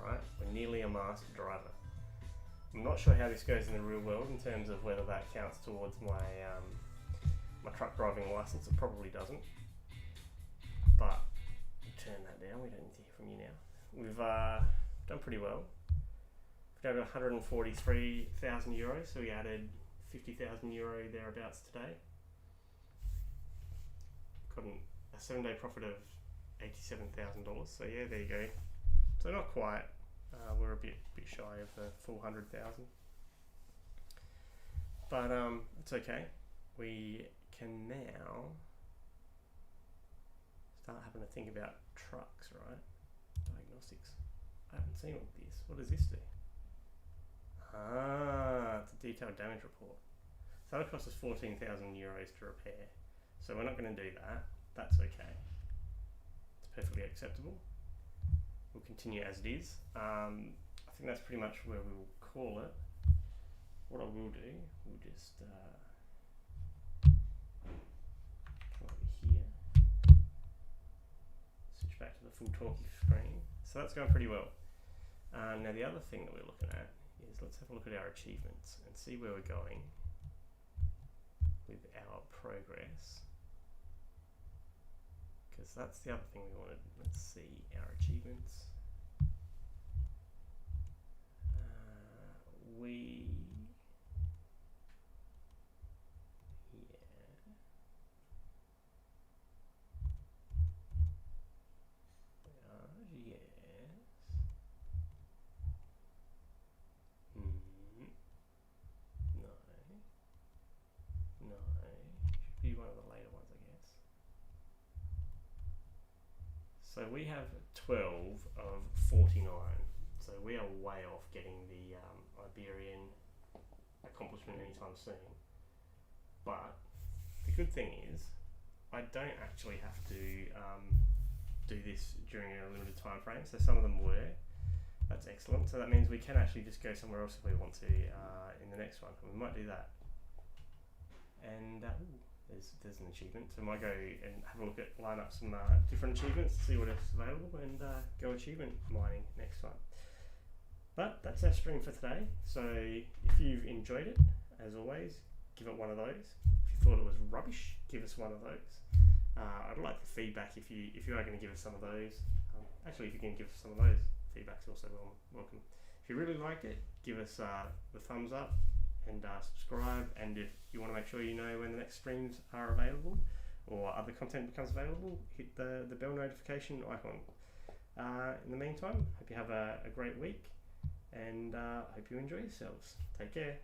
right? We're nearly a master driver. I'm not sure how this goes in the real world in terms of whether that counts towards my my truck driving license. It probably doesn't. But we'll turn that down. We don't need to hear from you now. We've done pretty well. We've got 143,000 euros, so we added 50,000 euro thereabouts today. Got a 7-day profit of $87,000. So yeah, there you go. So not quite. We're a bit shy of the full 100,000, but it's okay. We can now start having to think about trucks, right? Diagnostics. I haven't seen all this. What does this do? Ah, it's a detailed damage report. So that'll cost us 14,000 euros to repair. So we're not going to do that. That's okay. It's perfectly acceptable. We'll continue as it is. I think that's pretty much where we will call it. what I will do, we'll just come over here, switch back to the full talkie screen. So that's going pretty well. Now the other thing that we're looking at is, let's have a look at our achievements and see where we're going with our progress, because that's the other thing we wanted. Let's see our achievements. We yes. No. Should be one of the later ones, I guess. So we have 12 of 49. So we are way off getting the Iberian accomplishment anytime soon. But the good thing is, I don't actually have to do this during a limited time frame. So some of them were. That's excellent. So that means we can actually just go somewhere else if we want to in the next one. We might do that. And there's an achievement. So I might go and have a look at, line up some different achievements, see what else is available, and go achievement mining next time. But that's our stream for today. So if you've enjoyed it, as always, give it one of those. If you thought it was rubbish, give us one of those. I'd like the feedback if you are going to give us some of those. Actually, if you can give us some of those, feedback's also welcome. If you really liked it, give us the thumbs up and subscribe. And if you want to make sure you know when the next streams are available or other content becomes available, hit the bell notification icon. In the meantime, hope you have a great week, and hope you enjoy yourselves. Take care.